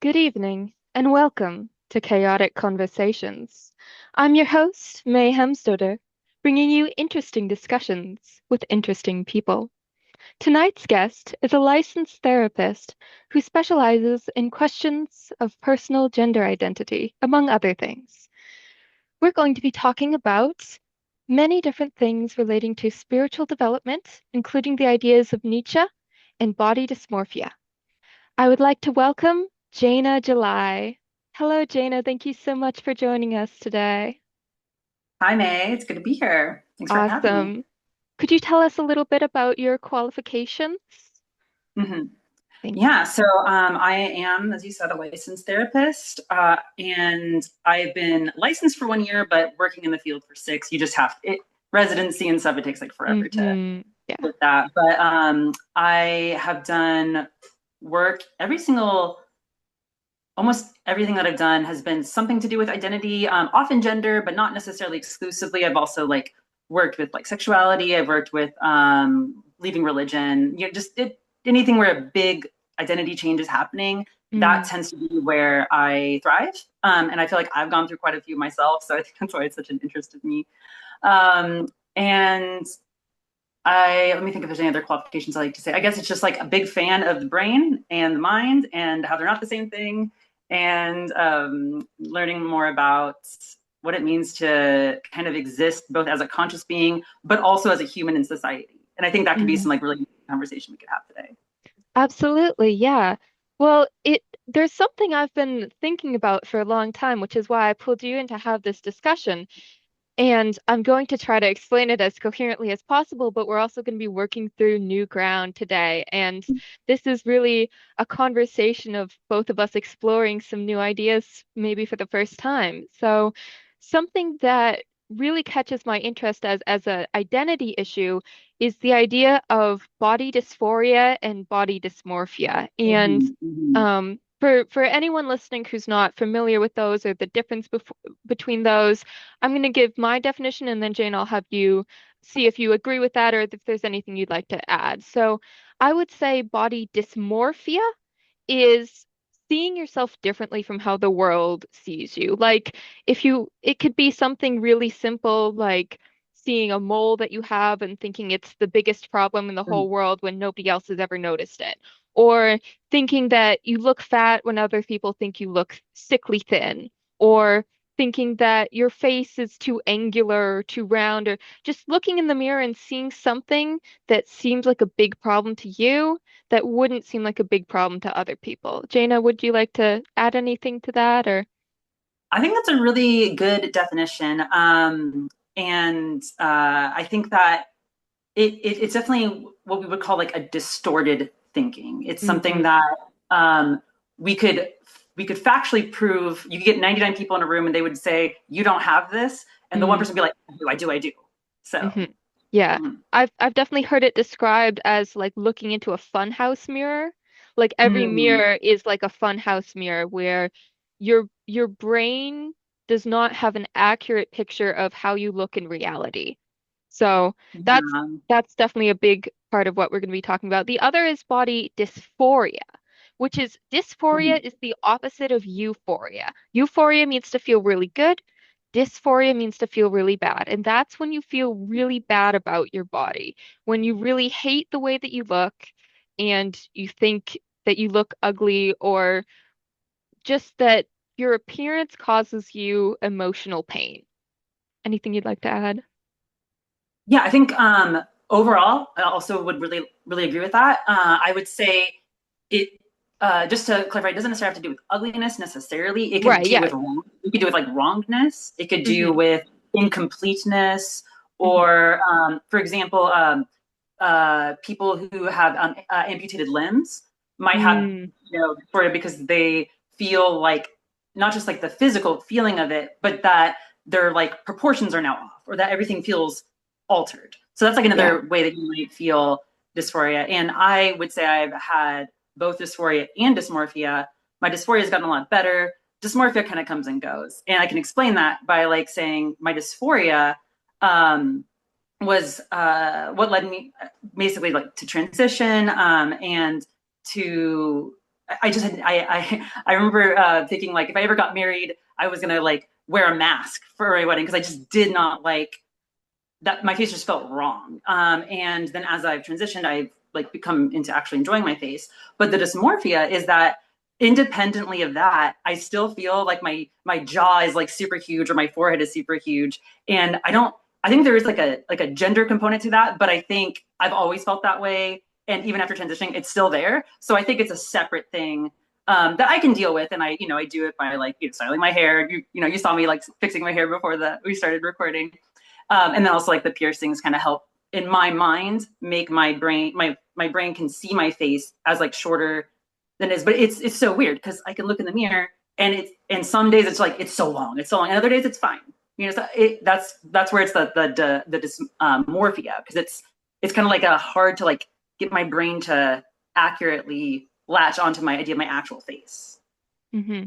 Good evening, and welcome to Chaotic Conversations. I'm your host, May Hemstoder, bringing you interesting discussions with interesting people. Tonight's guest is a licensed therapist who specializes in questions of personal gender identity, among other things. We're going to be talking about many different things relating to spiritual development, including the ideas of Nietzsche and body dysmorphia. I would like to welcome Jayna July. Hello, Jayna. Thank you so much for joining us today. Hi, May. It's good to be here. Thanks for having me. Awesome. Could you tell us a little bit about your qualifications? hmm Thank you. Yeah, so I am, as you said, a licensed therapist, and I've been licensed for 1 year, but working in the field for six. You just have it, residency and stuff. It takes like forever to Yeah. with that. But I have done work almost everything that I've done has been something to do with identity, often gender, but not necessarily exclusively. I've also like worked with like sexuality. I've worked with leaving religion. Anything where a big identity change is happening. That Mm. tends to be where I thrive, and I feel like I've gone through quite a few myself. So I think that's why it's such an interest of me. And let me think if there's any other qualifications I like to say. I guess it's just like a big fan of the brain and the mind and how they're not the same thing, and learning more about what it means to kind of exist both as a conscious being, but also as a human in society. And I think that could be some Mm. like really conversation we could have today. Absolutely, yeah. Well, there's something I've been thinking about for a long time, which is why I pulled you in to have this discussion. And I'm going to try to explain it as coherently as possible, but we're also going to be working through new ground today. And this is really a conversation of both of us exploring some new ideas, maybe for the first time. So, something that really catches my interest as an identity issue is the idea of body dysphoria and body dysmorphia. And Mm-hmm, mm-hmm. for anyone listening who's not familiar with those or the difference between those, I'm going to give my definition and then Jane, I'll have you see if you agree with that or if there's anything you'd like to add. So I would say body dysmorphia is seeing yourself differently from how the world sees you. Like it could be something really simple like seeing a mole that you have and thinking it's the biggest problem in the whole world when nobody else has ever noticed it. Or thinking that you look fat when other people think you look sickly thin. Or thinking that your face is too angular or too round, or just looking in the mirror and seeing something that seems like a big problem to you that wouldn't seem like a big problem to other people. Jayna, would you like to add anything to that or? I think that's a really good definition. And I think that it's definitely what we would call like a distorted thinking. It's something Hmm. that um, we could we could factually prove. You could get 99 people in a room and they would say you don't have this, and the one Mm. person would be like, I do. So Hmm. Yeah. mm, I've definitely heard it described as like looking into a funhouse mirror. Like every mm, mirror is like a funhouse mirror where your brain does not have an accurate picture of how you look in reality. So that's yeah, that's definitely a big part of what we're going to be talking about. The other is body dysphoria, which is dysphoria mm, is the opposite of euphoria. Euphoria means to feel really good. Dysphoria means to feel really bad. And that's when you feel really bad about your body, when you really hate the way that you look and you think that you look ugly or just that your appearance causes you emotional pain. Anything you'd like to add? yeah. I think overall, I also would really agree with that. I would say it just to clarify, it doesn't necessarily have to do with ugliness necessarily. It could Right, do yeah. with it could do with like wrongness. It could do Hmm. with incompleteness, Hmm. or for example, people who have amputated limbs might have Mm. dysphoria because they feel like not just like the physical feeling of it, but that their like proportions are now off, or that everything feels altered. So that's like Yeah. another way that you might feel dysphoria. And I would say I've had both dysphoria and dysmorphia. My dysphoria has gotten a lot better. Dysmorphia kind of comes and goes. And I can explain that by like saying my dysphoria was what led me basically like to transition, and to I just had, I remember thinking like if I ever got married, I was gonna like wear a mask for my wedding because I just did not like that. My face just felt wrong. And then as I've transitioned, I've like become into actually enjoying my face. But the dysmorphia is that independently of that, I still feel like my jaw is like super huge or my forehead is super huge. And I don't, I think there is like a gender component to that, but I think I've always felt that way. And even after transitioning, it's still there. So I think it's a separate thing that I can deal with. And I do it by like, styling my hair. You saw me like fixing my hair before that we started recording. And then also like the piercings kind of help in my mind make my brain can see my face as like shorter than it is. But it's so weird because I can look in the mirror and some days it's like it's so long, and other days it's fine. So that's where it's the dysmorphia because it's kind of like a hard to like get my brain to accurately latch onto my idea of my actual face. Hmm.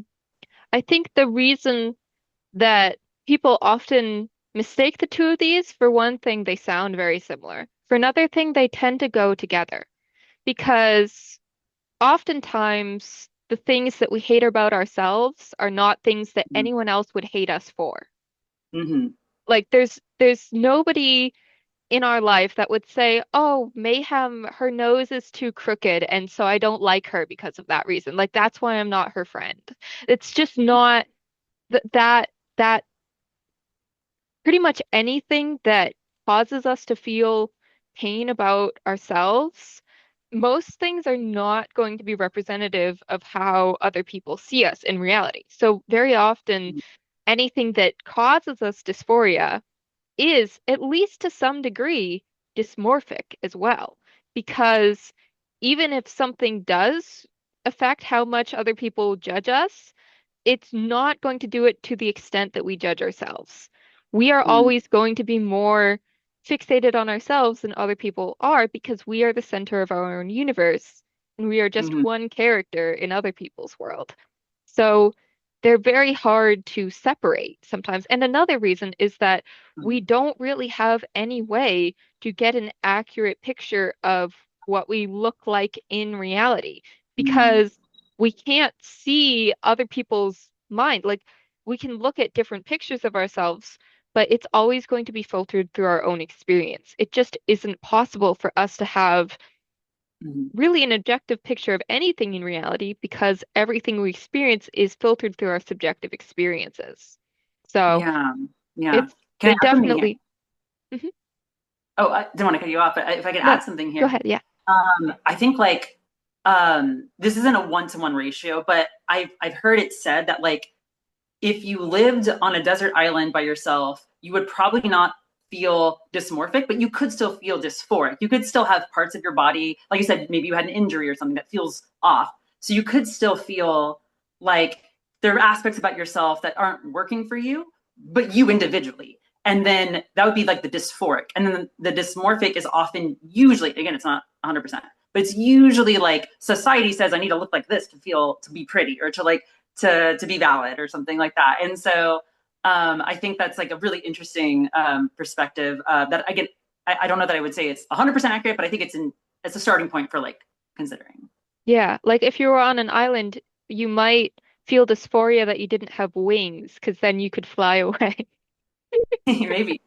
I think the reason that people often mistake the two of these, for one thing, they sound very similar. For another thing, they tend to go together because oftentimes the things that we hate about ourselves are not things that anyone else would hate us for. Mm-hmm. Like there's nobody in our life that would say, "Oh, Mayhem, her nose is too crooked, and so I don't like her because of that reason." Like that's why I'm not her friend. It's just not that pretty much anything that causes us to feel pain about ourselves, most things are not going to be representative of how other people see us in reality. So very often, anything that causes us dysphoria is, at least to some degree, dysmorphic as well. Because even if something does affect how much other people judge us, it's not going to do it to the extent that we judge ourselves. We are always going to be more fixated on ourselves than other people are because we are the center of our own universe and we are just Mm-hmm. one character in other people's world. So they're very hard to separate sometimes. And another reason is that we don't really have any way to get an accurate picture of what we look like in reality Mm-hmm. because we can't see other people's mind. Like we can look at different pictures of ourselves, but it's always going to be filtered through our own experience. It just isn't possible for us to have Mm-hmm. really an objective picture of anything in reality because everything we experience is filtered through our subjective experiences. So Yeah, yeah. it's Can I they're add something here? definitely. Mhm. Oh, I didn't want to cut you off, but if I could No, add something go here, ahead. Yeah. I think like this isn't a one-to-one ratio, but I've heard it said that like if you lived on a desert island by yourself, you would probably not feel dysmorphic, but you could still feel dysphoric. You could still have parts of your body, like you said, maybe you had an injury or something that feels off. So you could still feel like there are aspects about yourself that aren't working for you, but you individually. And then that would be like the dysphoric. And then the dysmorphic is often usually, again, it's not 100%, but it's usually like society says, I need to look like this to be pretty or to like, to be valid or something like that. And so I think that's like a really interesting perspective that again, I don't know that I would say it's 100% accurate, but I think it's a starting point for like considering. Yeah. Like if you were on an island, you might feel dysphoria that you didn't have wings because then you could fly away. Maybe.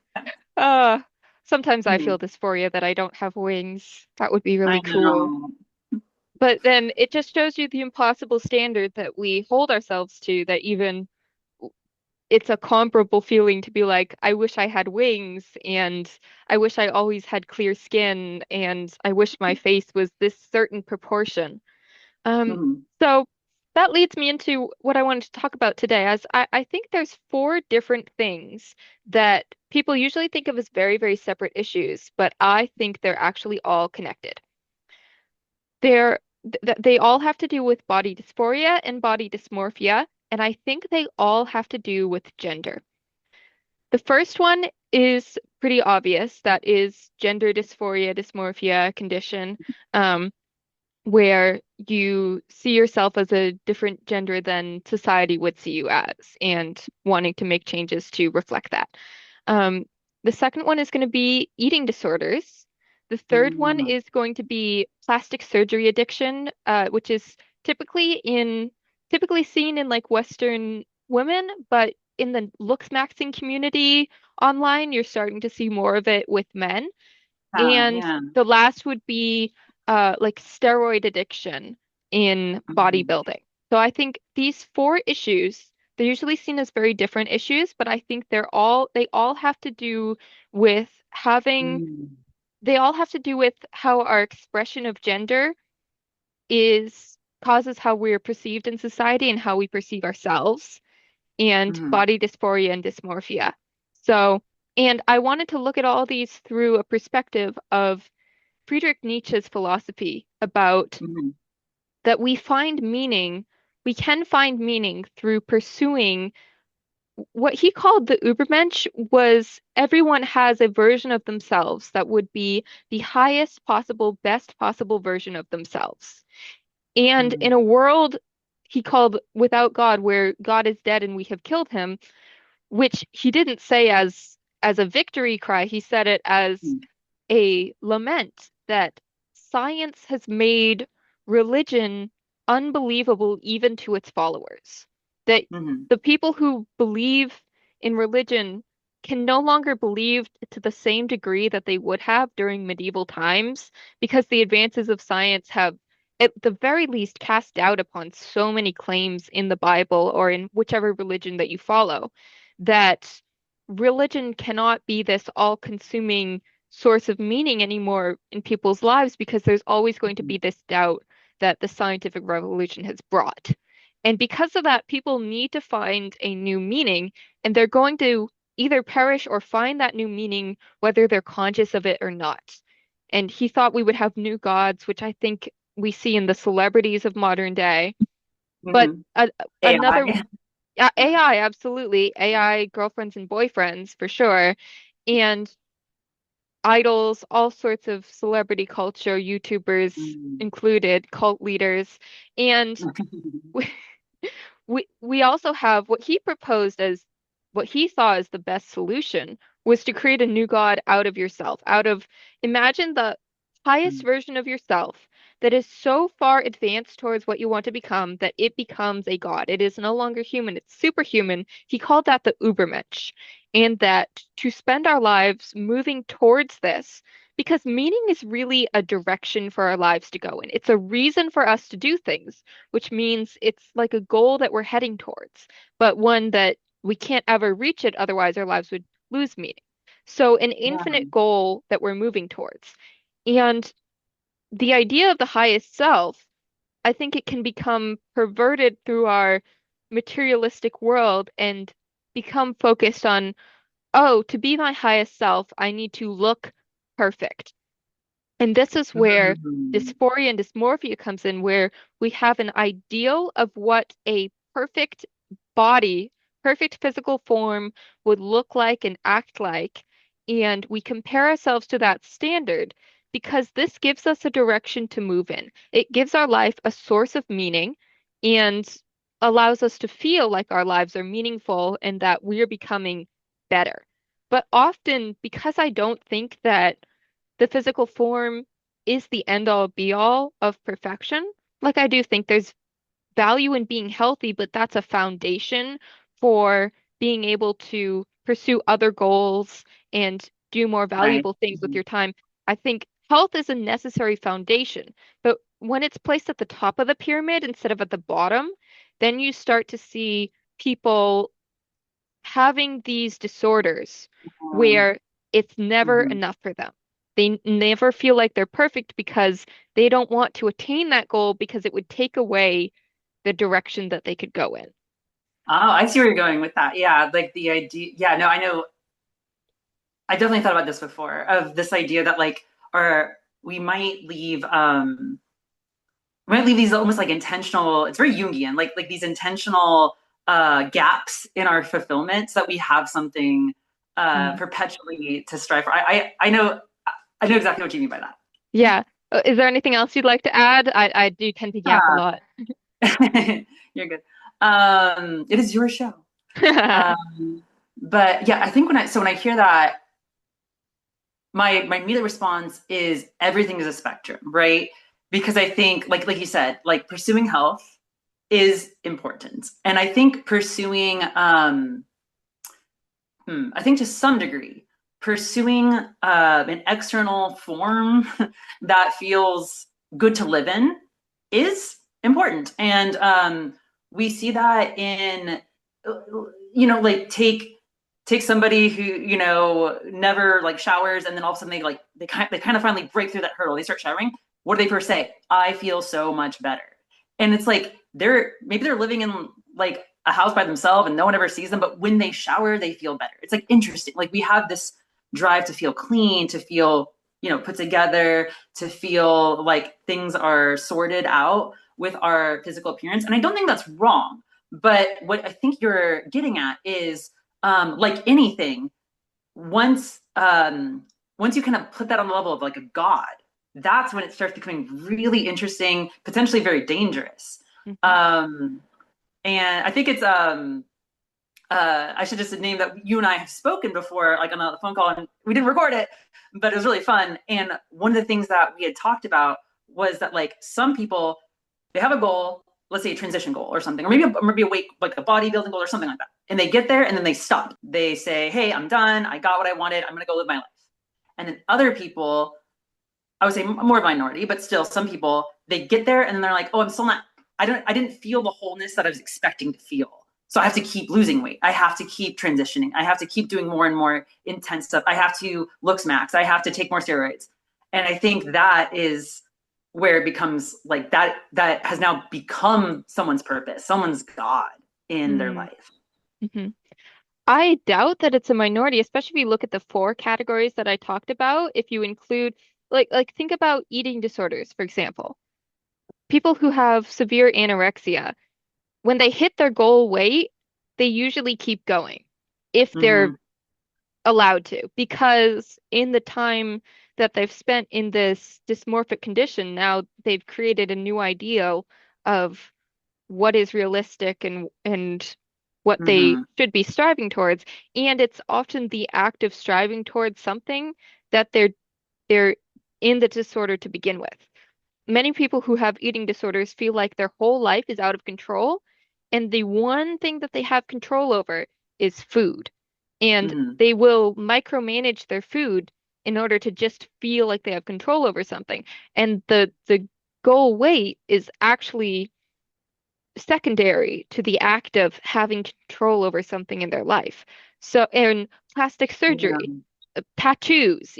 Uh, sometimes I Hmm. feel dysphoria that I don't have wings. That would be I really cool. know. But then it just shows you the impossible standard that we hold ourselves to, that even it's a comparable feeling to be like, I wish I had wings, and I wish I always had clear skin, and I wish my face was this certain proportion. Um, Hmm. so that leads me into what I wanted to talk about today, as I think there's four different things that people usually think of as very, very separate issues, but I think they're actually all connected. They all have to do with body dysphoria and body dysmorphia, and I think they all have to do with gender. The first one is pretty obvious. That is gender dysphoria, dysmorphia condition, where you see yourself as a different gender than society would see you as, and wanting to make changes to reflect that. Um, the second one is going to be eating disorders. The third one Hmm. is going to be plastic surgery addiction, which is typically in typically seen in like Western women, but in the looks maxing community online, you're starting to see more of it with men. And Yeah. the last would be like steroid addiction in Mhm. bodybuilding. So I think these four issues, they're usually seen as very different issues, but I think they all have to do with having Mm. they all have to do with how our expression of gender is causes how we're perceived in society and how we perceive ourselves and Mhm. body dysphoria and dysmorphia. So, and I wanted to look at all these through a perspective of Friedrich Nietzsche's philosophy about Mhm. that we can find meaning through pursuing what he called the Übermensch was everyone has a version of themselves that would be the highest possible, best possible version of themselves. And in Mhm. a world he called without God, where God is dead and we have killed him, which he didn't say as a victory cry, he said it as Mhm. a lament that science has made religion unbelievable even to its followers. That Mhm. the people who believe in religion can no longer believe to the same degree that they would have during medieval times because the advances of science have, at the very least, cast doubt upon so many claims in the Bible or in whichever religion that you follow, that religion cannot be this all-consuming source of meaning anymore in people's lives because there's always going to Mhm. be this doubt that the scientific revolution has brought. And because of that, people need to find a new meaning, and they're going to either perish or find that new meaning, whether they're conscious of it or not. And he thought we would have new gods, which I think we see in the celebrities of modern day. But Mhm. another, AI. yeah, AI, absolutely. AI girlfriends and boyfriends for sure. And idols, all sorts of celebrity culture, YouTubers Mhm. included, cult leaders. And we, we also have what he proposed as what he saw as the best solution was to create a new God out of yourself, out of imagine the highest version of yourself that is so far advanced towards what you want to become that it becomes a God. It is no longer human, it's superhuman. He called that the Übermensch. And that to spend our lives moving towards this, because meaning is really a direction for our lives to go in. It's a reason for us to do things, which means it's like a goal that we're heading towards, but one that we can't ever reach it, otherwise our lives would lose meaning. So an Yeah. infinite goal that we're moving towards. And the idea of the highest self, I think it can become perverted through our materialistic world and become focused on, oh, to be my highest self, I need to look perfect. And this is where Mhm. dysphoria and dysmorphia comes in, where we have an ideal of what a perfect body, perfect physical form would look like and act like. And we compare ourselves to that standard because this gives us a direction to move in. It gives our life a source of meaning and allows us to feel like our lives are meaningful and that we're becoming better. But often, because I don't think that the physical form is the end all be all of perfection. Like I do think there's value in being healthy, but that's a foundation for being able to pursue other goals and do more Right. valuable things with Mhm. your time. I think health is a necessary foundation, but when it's placed at the top of the pyramid instead of at the bottom, then you start to see people having these disorders where it's never Mhm. enough for them. They never feel like they're perfect because they don't want to attain that goal because it would take away the direction that they could go in. Oh, I see where you're going with that. Yeah, like the idea. Yeah, no, I know. I definitely thought about this before of this idea that like, or we might leave, these almost like intentional. It's very Jungian, like these intentional gaps in our fulfillment, so that we have something Mm. perpetually to strive for. I know exactly what you mean by that. Yeah. Is there anything else you'd like to add? I do tend to yap a Ah, lot. you're good. It is your show. But yeah, I think when I hear that, my immediate response is everything is a spectrum, right? because I think, like you said, like pursuing health is important, and I think pursuing, I think to some degree, pursuing an external form that feels good to live in is important, and we see that in, like take somebody who never like showers, and then all of a sudden they kind of finally break through that hurdle. They start showering. What do they first say? I feel so much better. And it's like maybe they're living in like a house by themselves and no one ever sees them, but when they shower they feel better. It's like interesting. Like we have this drive to feel clean, to feel put together, to feel like things are sorted out with our physical appearance. And I don't think that's wrong. But what I think you're getting at is, like anything, once once you kind of put that on the level of like a god, that's when it starts becoming really interesting, potentially very dangerous. Mhm. Um, and I think it's I should just name that you and I have spoken before, like on a phone call, and we didn't record it, but it was really fun. And one of the things that we had talked about was that like some people, they have a goal, let's say a transition goal or something, or maybe a weight, like a bodybuilding goal or something like that, and they get there and then they stop. They say, "Hey, I'm done. I got what I wanted. I'm gonna go live my life." And then other people, I would say more minority, but still some people, they get there and then they're like, "Oh, I'm still not. I didn't feel the wholeness that I was expecting to feel. So I have to keep losing weight. I have to keep transitioning. I have to keep doing more and more intense stuff. I have to look max. I have to take more steroids." And I think that is where it becomes like that has now become someone's purpose, someone's God in their Mm. life. Mhm. I doubt that it's a minority, especially if you look at the four categories that I talked about. If you include, like think about eating disorders, for example. People who have severe anorexia, when they hit their goal weight, they usually keep going if they're Mm-hmm. allowed to, because in the time that they've spent in this dysmorphic condition, now they've created a new ideal of what is realistic and what they Mm-hmm. should be striving towards. And it's often the act of striving towards something that they're in the disorder to begin with. Many people who have eating disorders feel like their whole life is out of control, and the one thing that they have control over is food. And Mm-hmm. they will micromanage their food in order to just feel like they have control over something. And the goal weight is actually secondary to the act of having control over something in their life. So, in plastic Yeah. surgery, tattoos,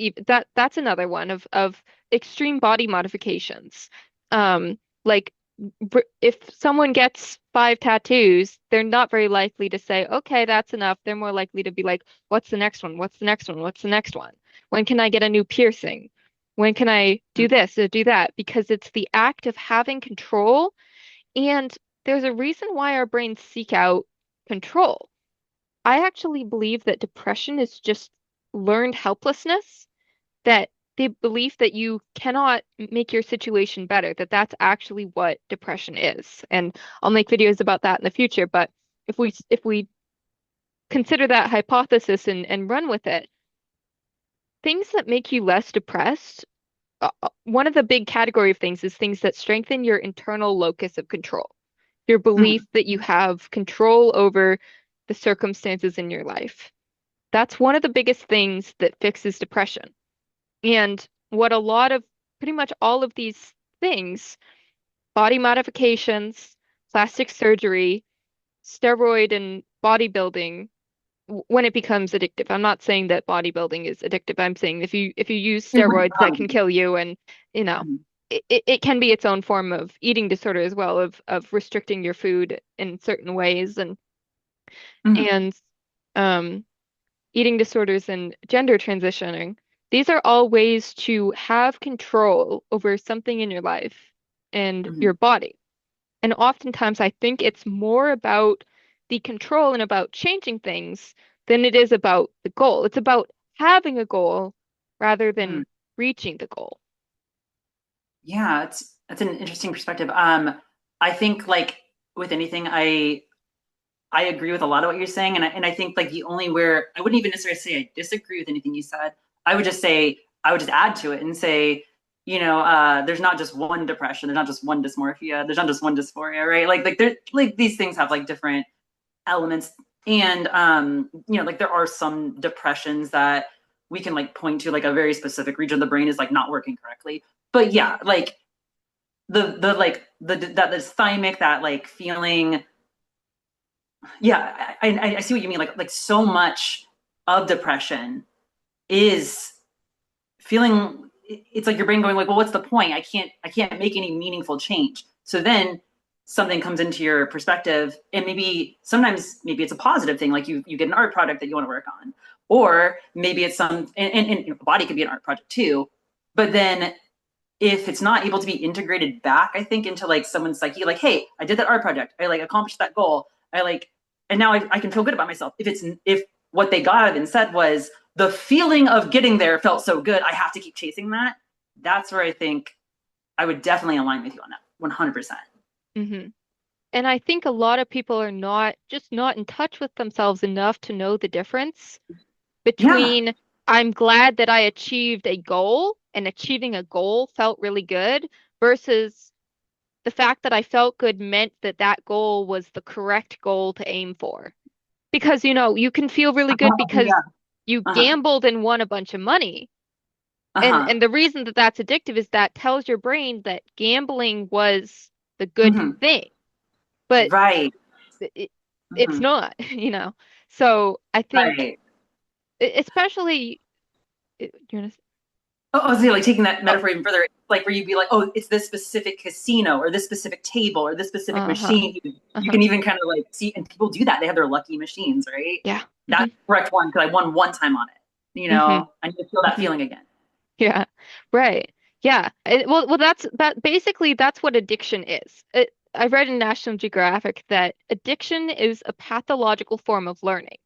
that's another one of extreme body modifications. Like if someone gets 5 tattoos, they're not very likely to say, "Okay, that's enough." They're more likely to be like, "What's the next one? What's the next one? What's the next one? When can I get a new piercing? When can I do this or do that?" Because it's the act of having control, and there's a reason why our brains seek out control. I actually believe that depression is just learned helplessness, that the belief that you cannot make your situation better, that that's actually what depression is. And I'll make videos about that in the future, but if we consider that hypothesis and run with it, things that make you less depressed, one of the big category of things is things that strengthen your internal locus of control, your belief Mm-hmm. that you have control over the circumstances in your life. That's one of the biggest things that fixes depression. And what a lot of pretty much all of these things, body modifications, plastic surgery, steroid and bodybuilding, when it becomes addictive. I'm not saying that bodybuilding is addictive. I'm saying if you use steroids, that can kill you, and you know, Mm-hmm. it can be its own form of eating disorder as well, of restricting your food in certain ways, Mm-hmm. and um eating disorders and gender transitioning. These are all ways to have control over something in your life and Mm-hmm. your body. And oftentimes, I think it's more about the control and about changing things than it is about the goal. It's about having a goal rather Mm-hmm. than reaching the goal. Yeah, that's an interesting perspective. I think like with anything, I agree with a lot of what you're saying, and I think like the only where I wouldn't even necessarily say I disagree with anything you said. I would just say I would just add to it and say, there's not just one depression, there's not just one dysmorphia, there's not just one dysphoria, right? Like there, like these things have like different elements. And like there are some depressions that we can like point to, like a very specific region of the brain is like not working correctly. But yeah, like that this thymic, that like feeling. Yeah, I see what you mean. Like so much of depression is feeling, it's like your brain going like, well, what's the point? I can't make any meaningful change. So then something comes into your perspective, and maybe it's a positive thing, like you get an art project that you want to work on, or maybe it's and body could be an art project too. But then if it's not able to be integrated back, I think, into like someone's psyche, like, hey, I did that art project, I like accomplished that goal, and now I can feel good about myself. If what they got out of it instead was the feeling of getting there felt so good, I have to keep chasing that. That's where I think I would definitely align with you on that, 100%. Hmm. And I think a lot of people are not in touch with themselves enough to know the difference Yeah. between I'm glad that I achieved a goal and achieving a goal felt really good versus the fact that I felt good meant that that goal was the correct goal to aim for. Because, you can feel really good because Yeah. you Uh-huh. gambled and won a bunch of money. And Uh-huh. and the reason that that's addictive is that tells your brain that gambling was the good Hmm. thing. But Right. it, it's Hmm. not, So I think, Right. especially, you're gonna, Oh, I was like taking that oh, metaphor even further, like where you'd be like, oh, it's this specific casino or this specific table or this specific uh-huh, machine. You uh-huh, can even kind of like see, and people do that. They have their lucky machines, right? yeah, That's hmm, the correct one because I won one time on it. hmm, I need to feel that hmm, feeling again. yeah, right, yeah. Well, that's what addiction is. I read in National Geographic that addiction is a pathological form of learning.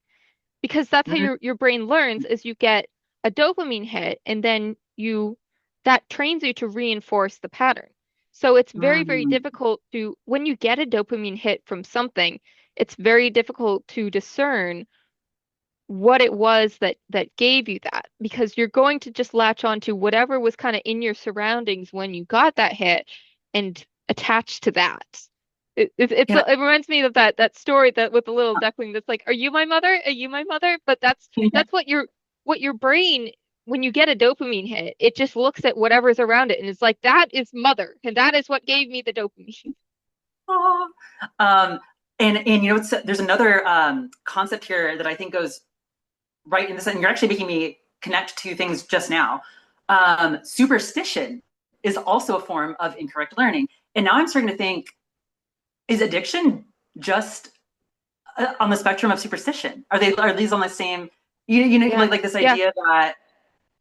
Because that's how Mm-hmm. your brain learns is you get a dopamine hit and then you that trains you to reinforce the pattern. So it's very, very Mm-hmm. difficult to when you get a dopamine hit from something, it's very difficult to discern what it was that gave you that because you're going to just latch on to whatever was kind of in your surroundings when you got that hit and attach to that. And It reminds me of that story that with the little duckling that's like, "Are you my mother? Are you my mother?" But that's what your brain when you get a dopamine hit, it just looks at whatever's around it and it's like, "That is mother, and that is what gave me the dopamine." um, and there's another concept here that I think goes right in this, and you're actually making me connect two things just now. Superstition is also a form of incorrect learning, and now I'm starting to think: is addiction just on the spectrum of superstition? Are these on the same? Yeah. Like this Yeah. idea that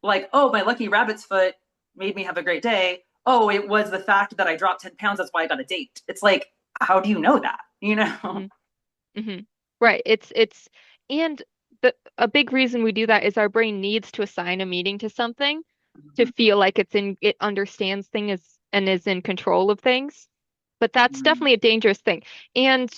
like, oh, my lucky rabbit's foot made me have a great day. Oh, it was the fact that I dropped 10 pounds. That's why I got a date. It's like, how do you know that? Hmm. Hmm. Right. And a big reason we do that is our brain needs to assign a meaning to something to feel like it understands things and is in control of things. But that's definitely a dangerous thing. And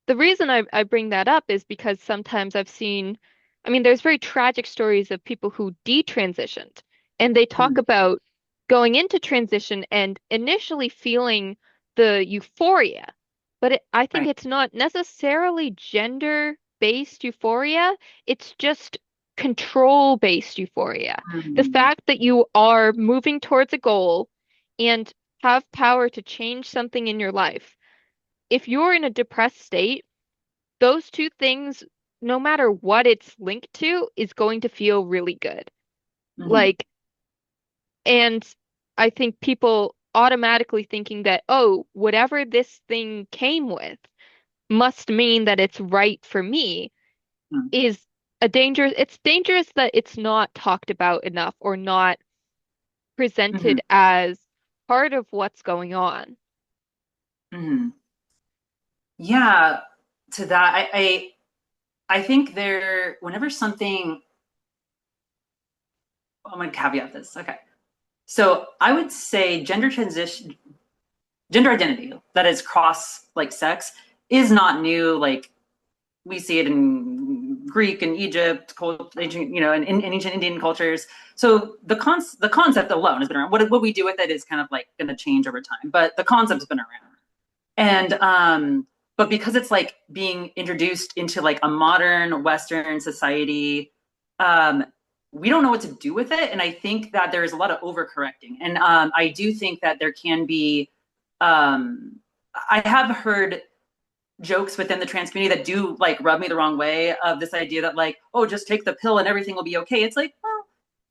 the reason I bring that up is because sometimes I mean, there's very tragic stories of people who detransitioned, and they talk about going into transition and initially feeling the euphoria, but I think Right. it's not necessarily gender-based euphoria, it's just control-based euphoria. The Mm-hmm. fact that you are moving towards a goal and have power to change something in your life. If you're in a depressed state, those two things, no matter what it's linked to, is going to feel really good. Mm-hmm. Like, and I think people automatically thinking that, oh, whatever this thing came with must mean that it's right for me is it's dangerous that it's not talked about enough or not Mm-hmm. presented as part of what's going on. Mm-hmm. Yeah. To that, I think whenever something, I'm going to caveat this. Okay. So I would say gender identity that is cross like sex is not new. Like we see it in Greek and Egypt, ancient, and ancient Indian cultures. So the concept alone has been around. What we do with it is kind of like going to change over time, but the concept's been around. And but because it's like being introduced into like a modern Western society, um, we don't know what to do with it. And I think that there is a lot of overcorrecting. And I do think that there can be. I have heard jokes within the trans community that do like rub me the wrong way of this idea that like, oh, just take the pill and everything will be okay. It's like, well,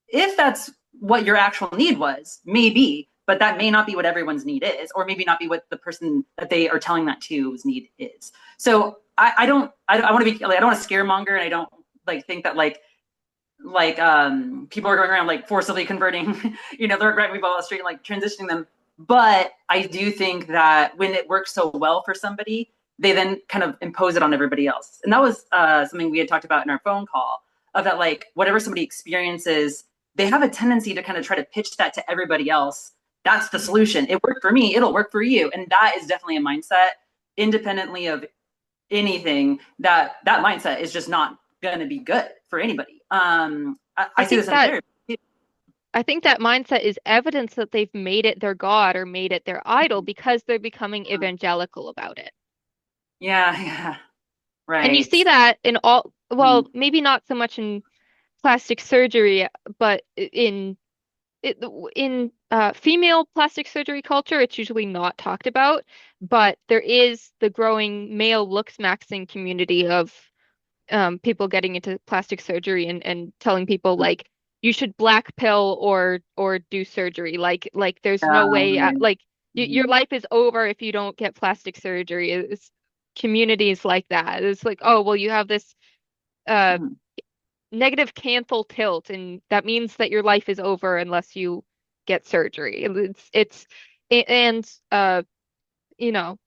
if that's what your actual need was, maybe, but that may not be what everyone's need is, or maybe not be what the person that they are telling that to's need is. So I want to be like, I don't want to scaremonger, and I don't like think that people are going around like forcibly converting, they're grabbing people off the street and like transitioning them. But I do think that when it works so well for somebody, they then kind of impose it on everybody else. And that was something we had talked about in our phone call, of that like whatever somebody experiences, they have a tendency to kind of try to pitch that to everybody else. That's the solution. It worked for me, it'll work for you. And that is definitely a mindset, independently of anything, that mindset is just not going to be good for anybody. I I see think this in that therapy. I think that mindset is evidence that they've made it their god or made it their idol because they're becoming evangelical about it. Yeah, yeah, And you right. see that in all, Mm, well, maybe not so much in plastic surgery, but in female plastic surgery culture, it's usually not talked about. But there is the growing male looks maxing community of people getting into plastic surgery and telling people mm, like you should black pill or do surgery. Like there's yeah, no way right. like your Mhm, life is over if you don't get plastic surgery. It's communities like that. It's like, oh, well, you have this uh mhm. negative canthal tilt, and that means that your life is over unless you get surgery. And you know,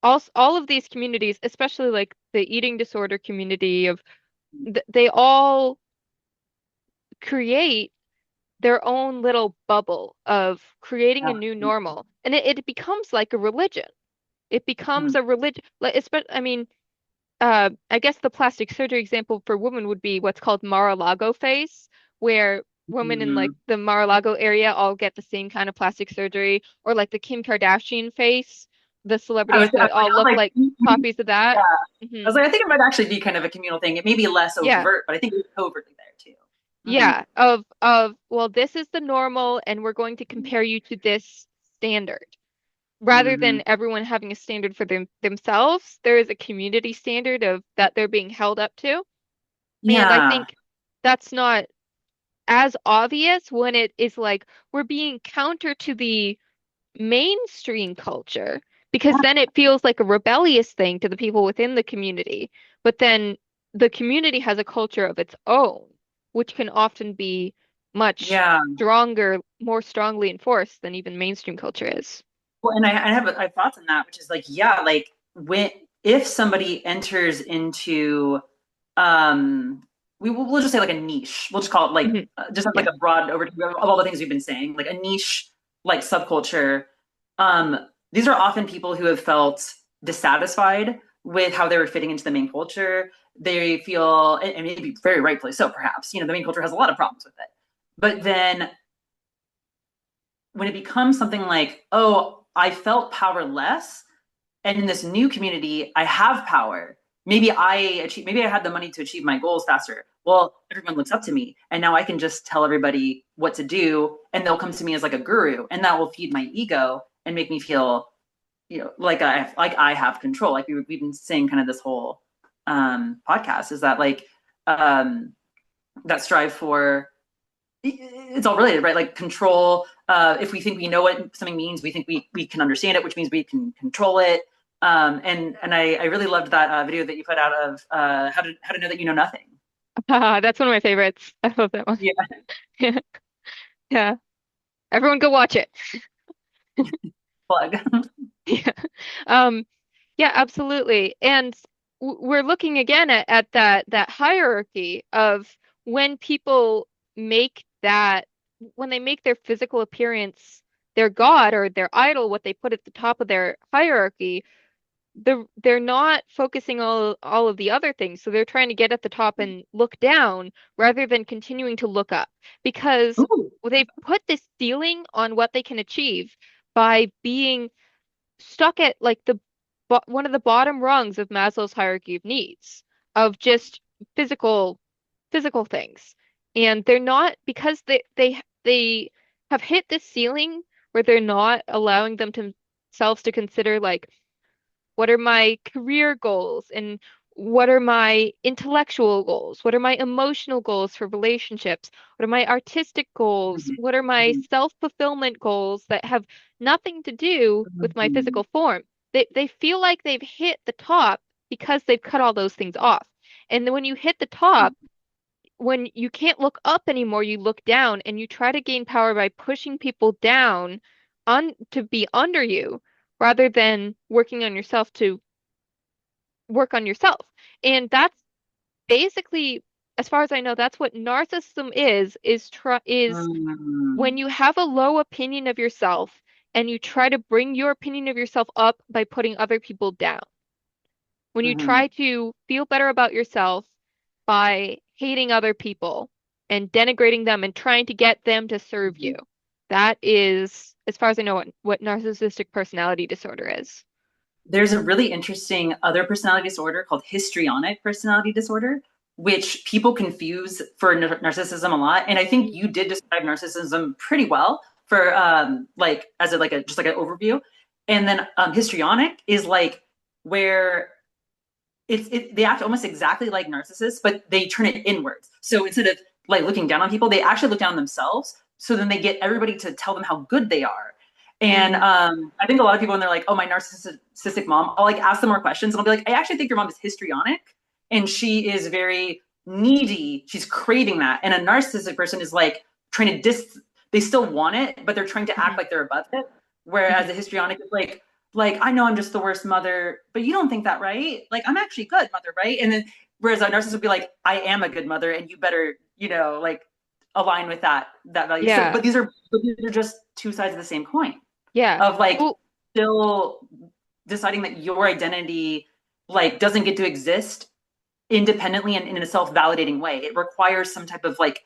all of these communities, especially like the eating disorder community of they all create their own little bubble of creating a Yeah. new normal, and it becomes like a religion. It becomes Mhm, a religion. Like, I mean, I guess the plastic surgery example for women would be what's called Mar-a-Lago face, where women in like mhm. the Mar-a-Lago area all get the same kind of plastic surgery, or like the Kim Kardashian face, the celebrities I that all was look like, like copies of yeah. that. I hmm was like, I think it might actually be kind of a communal thing. It may be less Yeah. overt, but I think it's covertly there too. Hmm. Yeah, of well, this is the normal, and we're going to compare you to this standard. Rather Hmm. than everyone having a standard for themselves, there is a community standard of that they're being held up to. And I Yeah. think that's not as obvious when it is like we're being counter to the mainstream culture, because then it feels like a rebellious thing to the people within the community. But then the community has a culture of its own, which can often be much Yeah. stronger, more strongly enforced than even mainstream culture is. Well, and I have thoughts on that, which is like, yeah, like when if somebody enters into, um, we'll just say like a niche. We'll just call it like Mhm. just have like Yeah. a broad overview of all the things we've been saying, like a niche, like subculture. Um, these are often people who have felt dissatisfied with how they were fitting into the main culture. They feel, and maybe very rightfully so, perhaps, the main culture has a lot of problems with it. But then when it becomes something like, oh, I felt powerless, and in this new community, I have power. Maybe I had the money to achieve my goals faster. Well, everyone looks up to me, and now I can just tell everybody what to do, and they'll come to me as like a guru, and that will feed my ego and make me feel, like I have control. Like we've been saying, kind of this whole podcast is that like um, that strive for, it's all related, right? Like control. If we think we know what something means, we think we can understand it, which means we can control it. And I really loved that video that you put out of how to know that you know nothing. That's one of my favorites. I love that one. Yeah, Yeah. Yeah. Everyone go watch it. plug. Yeah. Um, yeah, absolutely. And we're looking again at that hierarchy of when people make that when they make their physical appearance their god or their idol, what they put at the top of their hierarchy, they're not focusing all of the other things. So they're trying to get at the top and look down rather than continuing to look up because Ooh. they've put this ceiling on what they can achieve by being stuck at like the one of the bottom rungs of Maslow's hierarchy of needs of just physical physical things. And they're not because they have hit this ceiling where they're not allowing themselves to consider like what are my career goals and what are my intellectual goals? What are my emotional goals for relationships? What are my artistic goals? Mhm, What are my mhm, self-fulfillment goals that have nothing to do with my mhm, physical form? They feel like they've hit the top because they've cut all those things off. And then when you hit the top, when you can't look up anymore, you look down and you try to gain power by pushing people down on to be under you rather than working on yourself to work on yourself. And that's basically, as far as I know, that's what narcissism is mhm, when you have a low opinion of yourself and you try to bring your opinion of yourself up by putting other people down. When you mhm, try to feel better about yourself by hating other people and denigrating them and trying to get them to serve you. mhm. That is, as far as I know, what narcissistic personality disorder is. There's a really interesting other personality disorder called histrionic personality disorder, which people confuse for narcissism a lot. And I think you did describe narcissism pretty well for like as a like a just like an overview. And then histrionic is like where they act almost exactly like narcissists, but they turn it inwards. So instead of like looking down on people, they actually look down on themselves. So then they get everybody to tell them how good they are. And Mm, I think a lot of people when they're like, "Oh, my narcissistic mom," I'll like ask them more questions, and I'll be like, "I actually think your mom is histrionic, and she is very needy. She's craving that." And a narcissistic person is like trying to dis. They still want it, but they're trying to act mhm, like they're above it. Whereas mhm. a histrionic is like I know I'm just the worst mother, but you don't think that, right? Like I'm actually a good mother, right? And then whereas a narcissist would be like, I am a good mother, and you better, like align with that value. So, Yeah, but these are just two sides of the same coin yeah. of like Well, still deciding that your identity like doesn't get to exist independently and in a self-validating way. It requires some type of like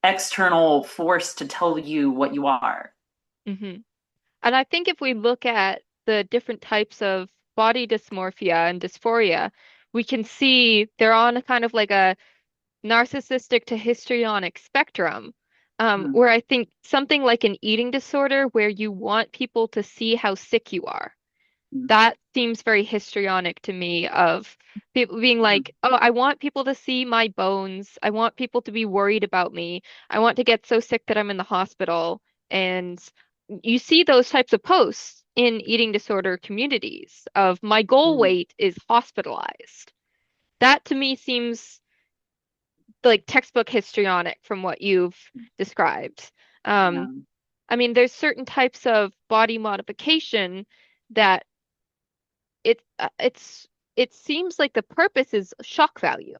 external force to tell you what you are. mhm. And I think if we look at the different types of body dysmorphia and dysphoria, we can see they're on a kind of like a narcissistic to histrionic spectrum, Mm-hmm. where I think something like an eating disorder where you want people to see how sick you are. That seems very histrionic to me of people being like, oh, I want people to see my bones. I want people to be worried about me. I want to get so sick that I'm in the hospital. And you see those types of posts in eating disorder communities of my goal Mm-hmm. weight is hospitalized. That to me seems like textbook histrionic from what you've described. Yeah. Um, I mean, there's certain types of body modification that it's it seems like the purpose is shock value.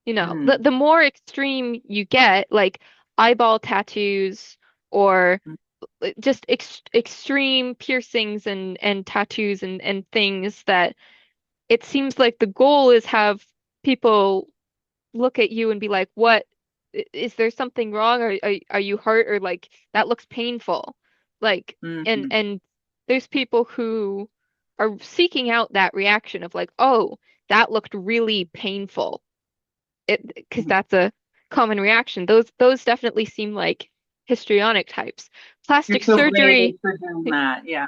You know, Mm-hmm. the more extreme you get, like eyeball tattoos or just extreme piercings and tattoos and things that it seems like the goal is have people look at you and be like, "What is there something wrong? Or are you hurt? Or like that looks painful?" Like, Mm-hmm. and there's people who are seeking out that reaction of like, "Oh, that looked really painful." Because that's a common reaction. Those definitely seem like histrionic types. You're Plastic so brave surgery, for doing that. Yeah.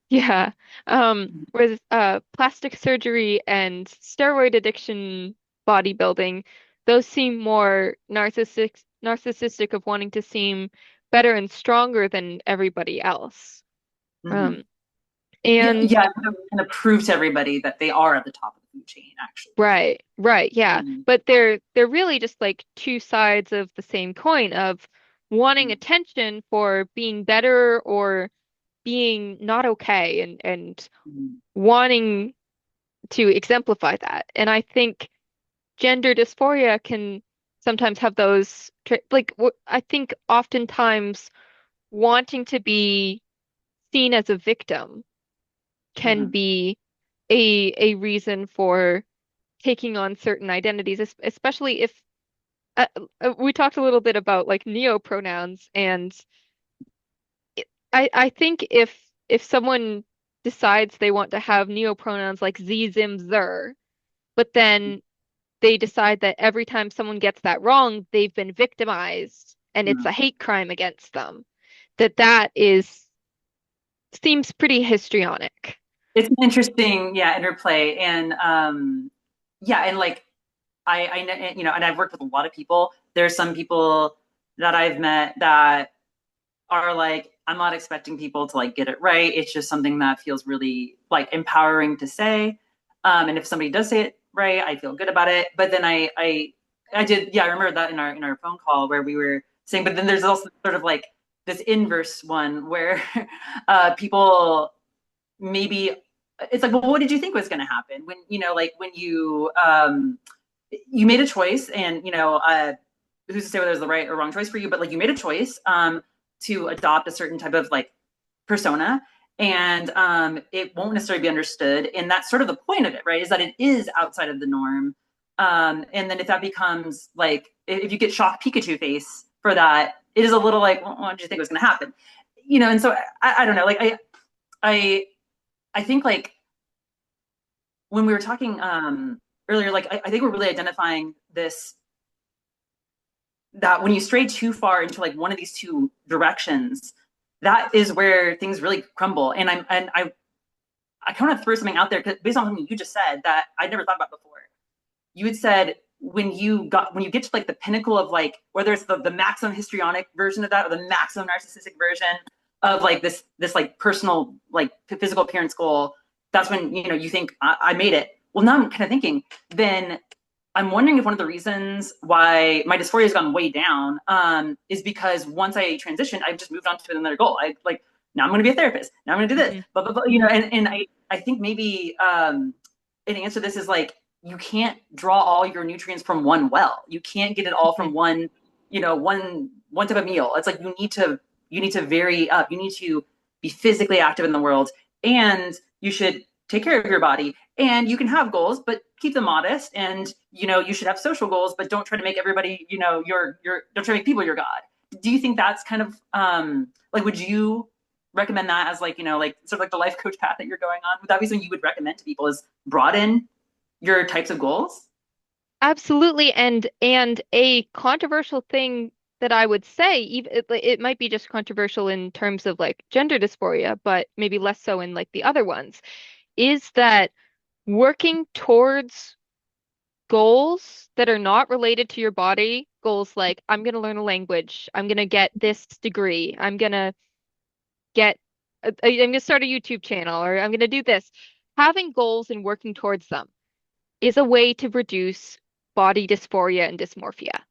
yeah. Whereas plastic surgery and steroid addiction, bodybuilding, those seem more narcissistic of wanting to seem better and stronger than everybody else. Mm-hmm. Um, Yeah, and yeah, kind of prove to everybody that they are at the top of the food chain, actually. right, yeah. Mm-hmm. But they're really just like two sides of the same coin of wanting attention for being better or being not okay and Mm-hmm. wanting to exemplify that. And I think gender dysphoria can sometimes have those like I think oftentimes wanting to be seen as a victim can Mm-hmm. be a reason for taking on certain identities, especially if uh, we talked a little bit about like neopronouns, and I think if someone decides they want to have neopronouns like z, zim, zer, but then they decide that every time someone gets that wrong, they've been victimized and it's Mm. a hate crime against them, that is seems pretty histrionic. It's an interesting, yeah, interplay. And yeah, and like you know, and I've worked with a lot of people. There's some people that I've met that are like, I'm not expecting people to like get it right. It's just something that feels really like empowering to say. And if somebody does say it right, I feel good about it. But then I did, yeah, I remember that in our phone call where we were saying, but then there's also sort of like this inverse one where people maybe it's like, well, what did you think was going to happen when, you know, like when you made a choice and, you know, who's to say whether it was the right or wrong choice for you, but like you made a choice to adopt a certain type of like persona, and it won't necessarily be understood. And that's sort of the point of it, right? Is that it is outside of the norm. And then if that becomes like, if you get shocked Pikachu face for that, it is a little like, well, what did you think was going to happen? You know, and so I don't know, like I, I think like when we were talking earlier, like I think we're really identifying this, that when you stray too far into like one of these two directions, that is where things really crumble. And I kind of threw something out there based on something you just said that I'd never thought about before. You had said when you get to like the pinnacle of like, whether it's the maximum histrionic version of that or the maximum narcissistic version of like this like personal like physical appearance goal, that's when, you know, you think I made it. Well, now I'm kind of thinking, then I'm wondering if one of the reasons why my dysphoria has gone way down is because once I transitioned, I've just moved on to another goal. I like, now I'm going to be a therapist. Now I'm going to do this, Hmm. but you know, and I think maybe an answer to this is like, you can't draw all your nutrients from one well. You can't get it all Hmm. from one, you know, one type of meal. It's like you need to vary up. You need to be physically active in the world, and you should take care of your body. And you can have goals, but keep them modest. And you know, you should have social goals, but don't try to make everybody, you know, your don't try to make people your god. Do you think that's kind of like, would you recommend that as like, you know, like sort of like the life coach path that you're going on? Would that be something you would recommend to people, is broaden your types of goals? Absolutely. And a controversial thing that I would say, even it might be just controversial in terms of like gender dysphoria, but maybe less so in like the other ones, is that working towards goals that are not related to your body, goals like I'm going to learn a language, I'm going to get this degree, I'm going to get I'm going to start a YouTube channel, or I'm going to do this. Having goals and working towards them is a way to reduce body dysphoria and dysmorphia.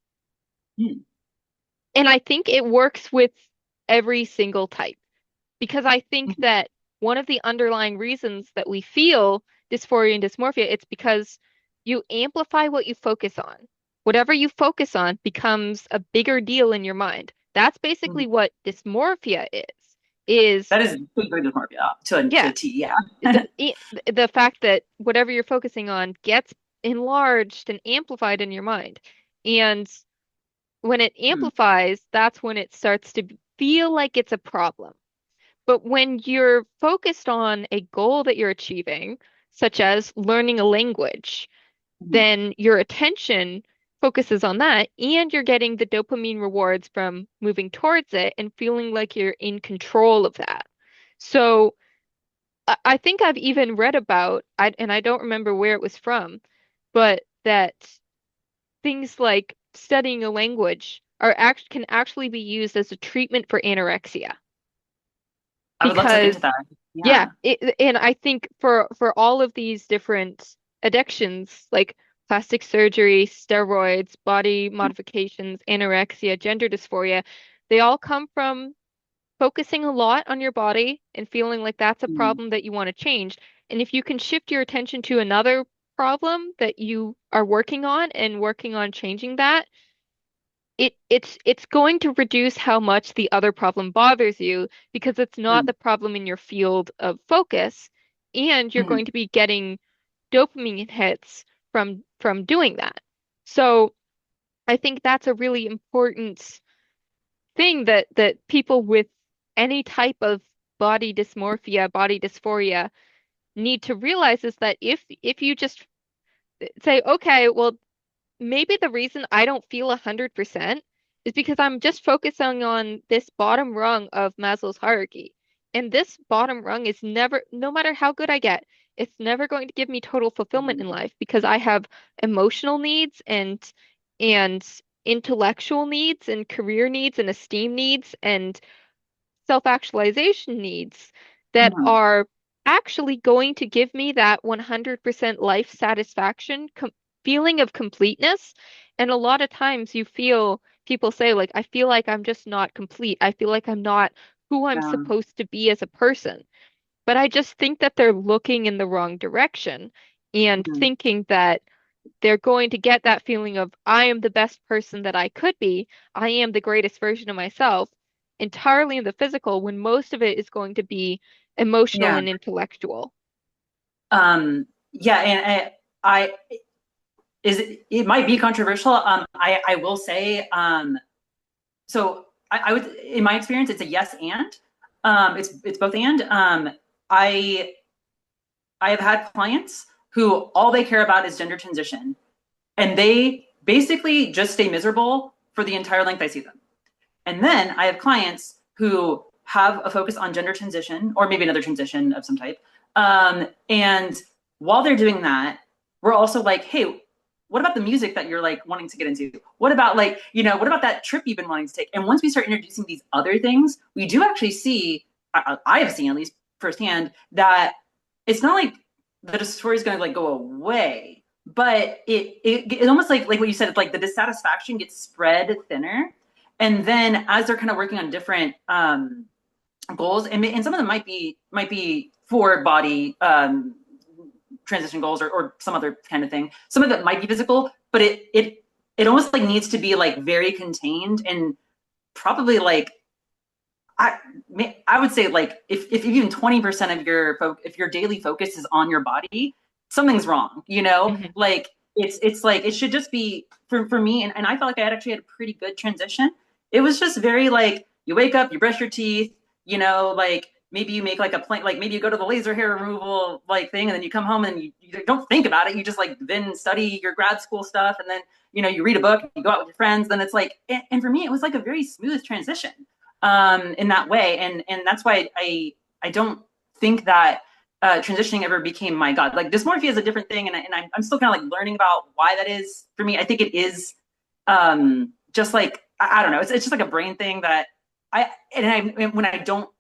Hmm. And I think it works with every single type, because I think that one of the underlying reasons that we feel dysphoria and dysmorphia, it's because you amplify what you focus on. Whatever you focus on becomes a bigger deal in your mind. That's basically what dysmorphia is That is completely dysmorphia to yeah, a T. Yeah. the fact that whatever you're focusing on gets enlarged and amplified in your mind. And when it Hmm. amplifies, that's when it starts to feel like it's a problem. But when you're focused on a goal that you're achieving, such as learning a language, Hmm. then your attention focuses on that, and you're getting the dopamine rewards from moving towards it and feeling like you're in control of that. So I think I've even read about, and I don't remember where it was from, but that things like studying a language can actually be used as a treatment for anorexia. I would love to look Because into that. yeah, Yeah. and I think for all of these different addictions, like plastic surgery, steroids, body modifications, anorexia, gender dysphoria, they all come from focusing a lot on your body and feeling like that's a Hmm. problem that you want to change. And if you can shift your attention to another problem that you are working on and working on changing that, it's going to reduce how much the other problem bothers you, because it's not the problem in your field of focus. and you're Mhm. going to be getting dopamine hits from doing that. So I think that's a really important thing that people with any type of body dysmorphia, body dysphoria need to realize is that if you just say, okay, well, maybe the reason I don't feel 100% is because I'm just focusing on this bottom rung of Maslow's hierarchy. And this bottom rung is never, no matter how good I get, it's never going to give me total fulfillment in Mhm. life because I have emotional needs and intellectual needs and career needs and esteem needs and self-actualization needs that Mhm. are actually going to give me that 100% life satisfaction feeling of completeness. And a lot of times you feel people say, like, I feel like I'm just not complete. I feel like I'm not who I'm Yeah. supposed to be as a person. But I just think that they're looking in the wrong direction and Mhm. thinking that they're going to get that feeling of, I am the best person that I could be. I am the greatest version of myself entirely in the physical when most of it is going to be emotional Yeah. and intellectual. Yeah, and I is it might be controversial. I will say, so I would, in my experience, it's a yes and. It's both and. I I have had clients who all they care about is gender transition, and they basically just stay miserable for the entire length I see them. And then I have clients who have a focus on gender transition or maybe another transition of some type. And while they're doing that, we're also like, hey, what about the music that you're like wanting to get into? What about like, what about that trip you've been wanting to take? And once we start introducing these other things, we do actually see, I have seen at least firsthand, that it's not like the story is going to like go away, but it almost like what you said, it's like the dissatisfaction gets spread thinner, and then as they're kind of working on different goals, and some of them might be for body transition goals, or some other kind of thing. Some of it might be physical, but it almost like needs to be like very contained, and probably like I I would say like if even 20% of if your daily focus is on your body, something's wrong, Hmm. like it's like it should just be for me, and I felt like I had actually had a pretty good transition. It was just very like you wake up, you brush your teeth, like maybe you make like a plan, like maybe you go to the laser hair removal like thing, and then you come home and you don't think about it. You just like then study your grad school stuff, and then you read a book, you go out with your friends, then it's like, and for me it was like a very smooth transition in that way, and that's why I don't think that transitioning ever became my god. Like dysmorphia is a different thing, and I'm still kind of like learning about why that is for me. I think it is just like I don't know. It's just like a brain thing that I and I when I don't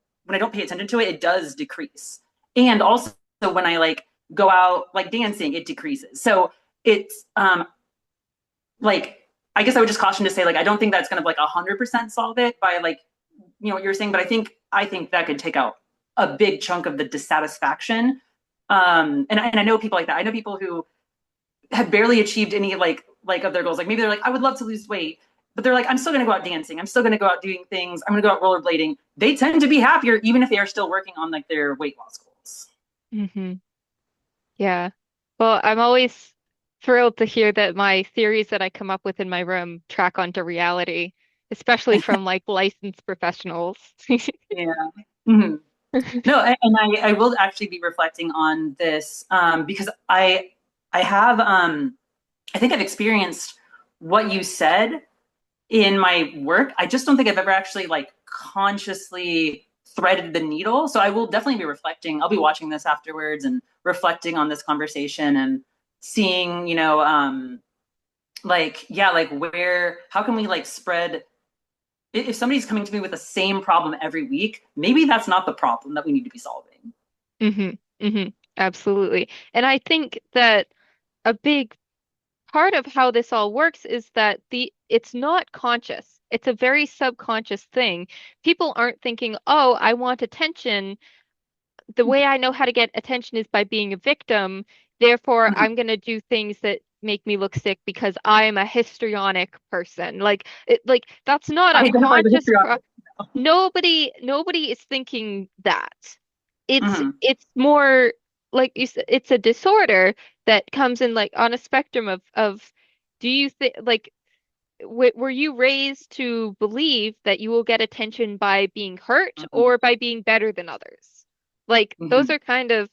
pay attention to it, it does decrease. And also when I like go out like dancing, it decreases. So it's like I guess I would just caution to say like I don't think that's gonna like 100% solve it by like what you're saying, but I think that could take out a big chunk of the dissatisfaction. And I know people like that. I know people who have barely achieved any like of their goals. Like maybe they're like, I would love to lose weight, but they're like, I'm still gonna go out dancing. I'm still gonna go out doing things. I'm gonna go out rollerblading. They tend to be happier even if they are still working on like their weight loss goals. Hmm. Yeah. Well, I'm always thrilled to hear that my theories that I come up with in my room track onto reality, especially from like licensed professionals. Yeah. Mm-hmm. No, and I will actually be reflecting on this because I have I think I've experienced what you said in my work. I just don't think I've ever actually like consciously threaded the needle. So I will definitely be reflecting. I'll be watching this afterwards and reflecting on this conversation and seeing, like, yeah, like how can we like spread, if somebody's coming to me with the same problem every week, maybe that's not the problem that we need to be solving. Hmm. Hmm. Absolutely. And I think that a big part of how this all works is that it's not conscious. It's a very subconscious thing. People aren't thinking, "Oh, I want attention. The way I know how to get attention is by being a victim. Therefore, Mhm. I'm going to do things that make me look sick because I am a histrionic person." Like that's not I a identify the conscious history on pro nobody is thinking that. It's it. it's more like you said, it's a disorder that comes in like on a spectrum of do you think like w were you raised to believe that you will get attention by being hurt Mhm. or by being better than others? Like those Mhm. are kind of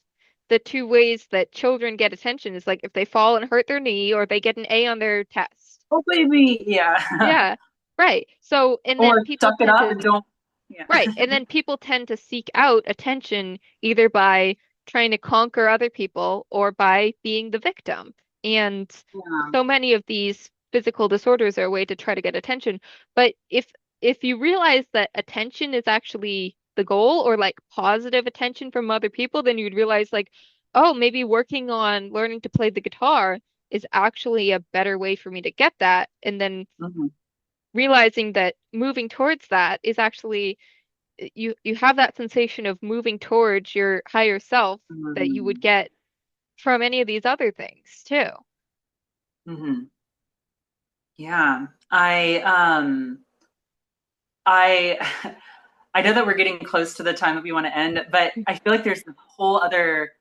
the two ways that children get attention is like if they fall and hurt their knee or they get an A on their test. Oh, baby. Yeah. Yeah, right. So, and then Or people suck it tend up to and don't. Yeah. right. And then people tend to seek out attention either by trying to conquer other people or by being the victim. And Yeah. so many of these physical disorders are a way to try to get attention. But if you realize that attention is actually the goal or like positive attention from other people, then you'd realize like, oh, maybe working on learning to play the guitar is actually a better way for me to get that. And then Mhm. realizing that moving towards that is actually you have that sensation of moving towards your higher self that you would Mhm. get from any of these other things too. Mhm. Yeah. I I know that we're getting close to the time that we want to end, but I feel like there's a whole other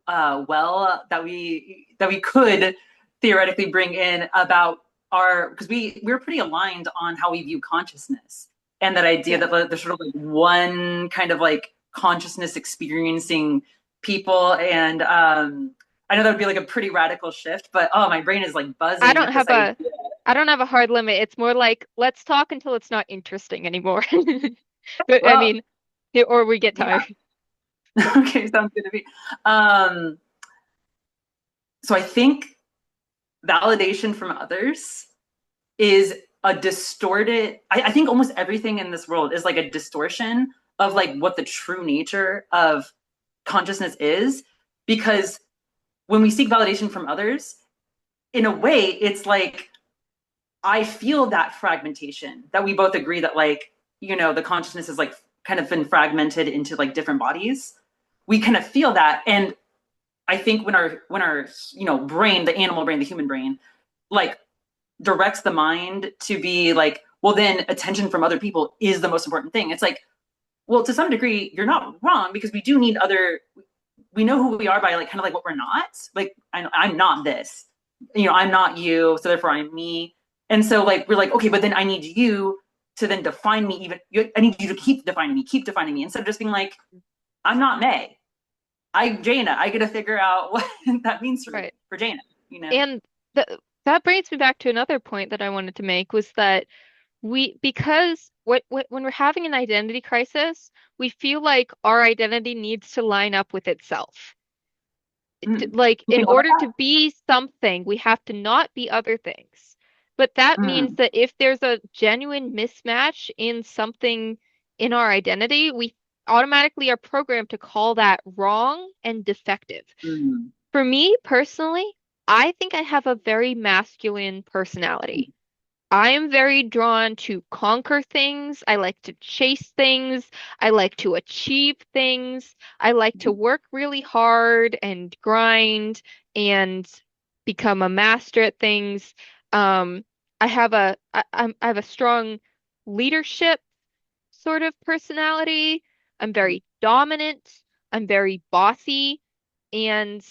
well that we could theoretically bring in about our because we're pretty aligned on how we view consciousness and that idea Yeah. that there's sort of like one kind of like consciousness experiencing people and I know that would be like a pretty radical shift, but oh, my brain is like I buzzing don't at this have idea. a I don't have a hard limit. It's more like let's talk until it's not interesting anymore. But I Well, mean, or we get yeah. tired. Okay, sounds good to me. Um, so I think validation from others is a distorted, I think almost everything in this world is like a distortion of like what the true nature of consciousness is. Because when we seek validation from others, in a way, it's like I feel that fragmentation that we both agree that like, the consciousness is like kind of been fragmented into like different bodies. We kind of feel that. And I think when our brain, the animal brain, the human brain, like directs the mind to be like, well, then attention from other people is the most important thing. It's like, well, to some degree, you're not wrong because we do need other. We know who we are by like kind of like what we're not. Like I'm not this. I'm not you, so therefore I'm me. And so like we're like, okay, but then I need you to then define me. I need you to keep defining me, instead of just being like, I'm not May. Jayna. I got to figure out what that means Right. for Jayna. You know. And th that brings me back to another point that I wanted to make was that because when we're having an identity crisis, we feel like our identity needs to line up with itself. Mm. Like in Okay, what order about to be something, we have to not be other things. But that that? means that if there's a genuine mismatch in something in our identity, we automatically are programmed to call that wrong and defective. Mm. For me personally, I think I have a very masculine personality. I am very drawn to conquer things. I like to chase things. I like to achieve things. I like to work really hard and grind and become a master at things. Um, I have a strong leadership sort of personality. I'm very dominant. I'm very bossy. And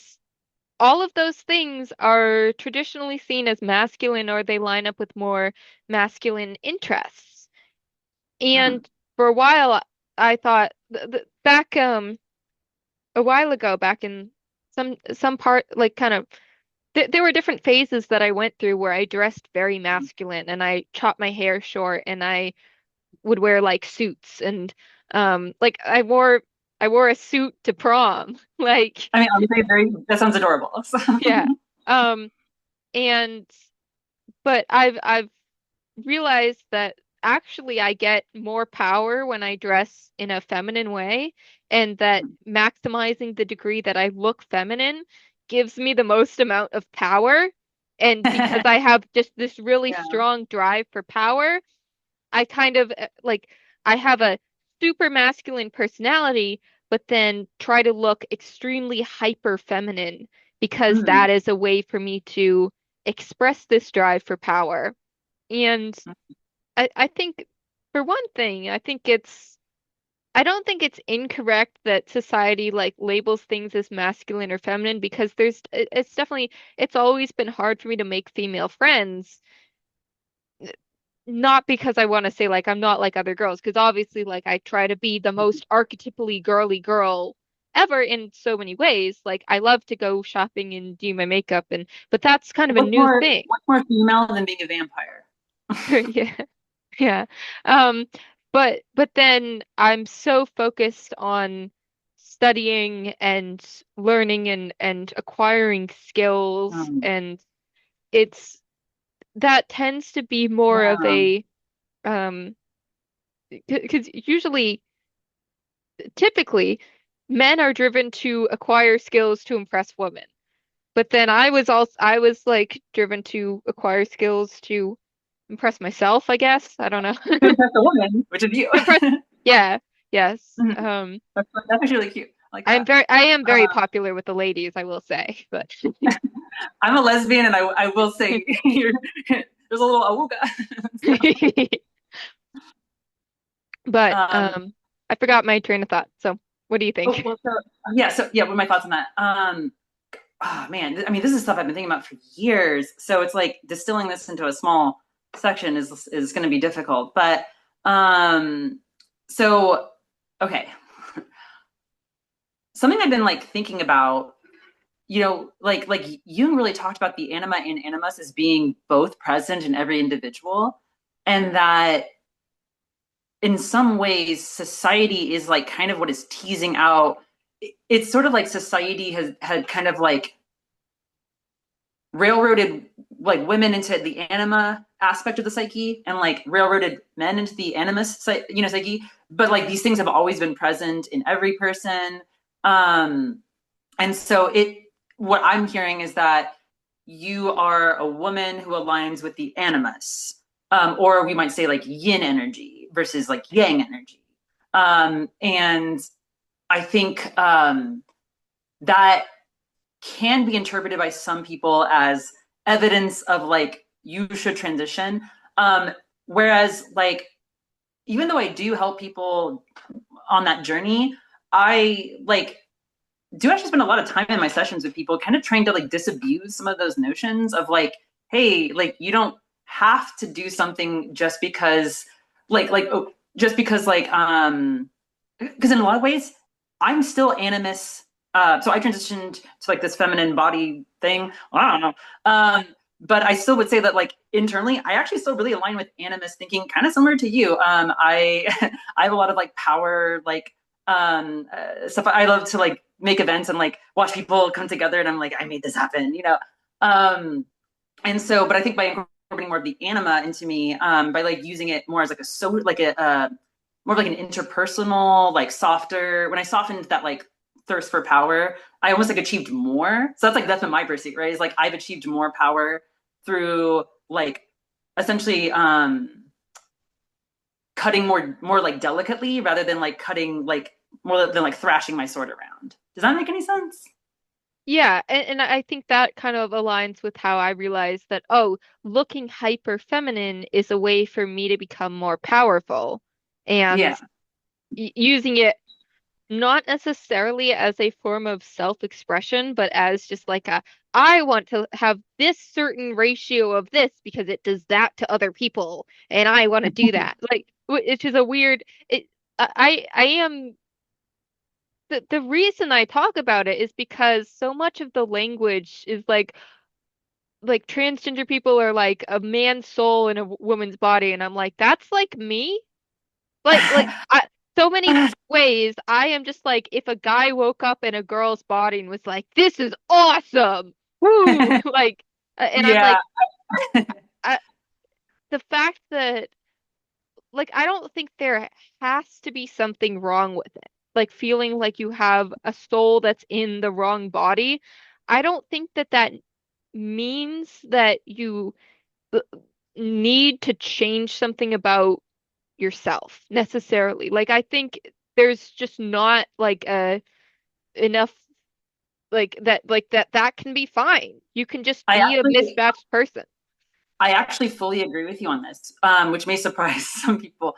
all of those things are traditionally seen as masculine or they line up with more masculine interests. Mm. And for a while, I thought back a while ago, back in some part like kind of there were different phases that I went through where I dressed very masculine and I chopped my hair short and I would wear like suits and like I wore a suit to prom like I mean, obviously, that sounds adorable. So. yeah um and but I've realized that actually I get more power when I dress in a feminine way, and that maximizing the degree that I look feminine gives me the most amount of power. And because I have just this really Yeah. strong drive for power, I kind of like I have a super masculine personality, but then try to look extremely hyper feminine because Mm. that is a way for me to express this drive for power. And I think for one thing, I think it's I don't think it's incorrect that society like labels things as masculine or feminine because it's definitely it's always been hard for me to make female friends, not because I want to say like I'm not like other girls, because obviously like I try to be the most archetypally girly girl ever in so many ways. Like I love to go shopping and do my makeup and but that's kind of a new thing. What's more female than being a vampire? Yeah. Yeah. Um, but then I'm so focused on studying and learning and acquiring skills Um, and it's that tends to be more of yeah. a um because usually typically men are driven to acquire skills to impress women. But then I was like driven to acquire skills to impress myself, I guess. I don't know. To impress a woman, which is you. To impress yeah, yes. That's actually really cute. I like that. I am very Uh, popular with the ladies, I will say. But I'm a lesbian, and I will say there's a little awooga. but um, I forgot my train of thought. So what do you oh, think? well, yeah. What are my thoughts on that? Oh man, I mean, this is stuff I've been thinking about for years. So it's like distilling this into a small section is going to be difficult. But um, so okay, something I've been like thinking about, like Jung really talked about the anima and animus as being both present in every individual, and that in some ways society is like kind of what is teasing out. It's sort of like society has had kind of like railroaded like women into the anima aspect of the psyche and like railroaded men into the animus psyche, but like these things have always been present in every person. um and so it what I'm hearing is that you are a woman who aligns with the animus, or we might say like yin energy versus like yang energy. And I think that can be interpreted by some people as evidence of like you should transition. Whereas like even though I do help people on that journey, I like do actually spend a lot of time in my sessions with people kind of trying to like disabuse some of those notions of like, hey, like you don't have to do something just because just because because in a lot of ways I'm still animus. So I transitioned to like this feminine body thing. I don't know. But I still would say that like internally, I actually still really align with animus thinking, kind of similar to you. I I have a lot of like power, like stuff. I love to like make events and like watch people come together, and I'm like, I made this happen. And so, but I think by incorporating more of the anima into me, by like using it more as like more of like an interpersonal, like softer. When I softened that like thirst for power, I almost like achieved more. So that's been my pursuit, right? Is like I've achieved more power through like essentially cutting more like delicately rather than like cutting like more than like thrashing my sword around. Does that make any sense? Yeah, and I think that kind of aligns with how I realized that, oh, looking hyper feminine is a way for me to become more powerful. And Yeah. using it not necessarily as a form of self-expression, but as just like a, I want to have this certain ratio of this because it does that to other people, and I want to do that. Like, which is a weird. I am the reason I talk about it is because so much of the language is like transgender people are like a man's soul in a woman's body, and I'm like, that's like me. I so many ways I am just like if a guy woke up in a girl's body and was like, "This is awesome." Woo! Like and I'm Yeah. like I, the fact that like I don't think there has to be something wrong with it. Like feeling like you have a soul that's in the wrong body. I don't think that that means that you uh, need to change something about yourself necessarily. Like I think there's just not like a enough like that can be fine. You can just I be a actually mismatched person. I actually fully agree with you on this, which may surprise some people.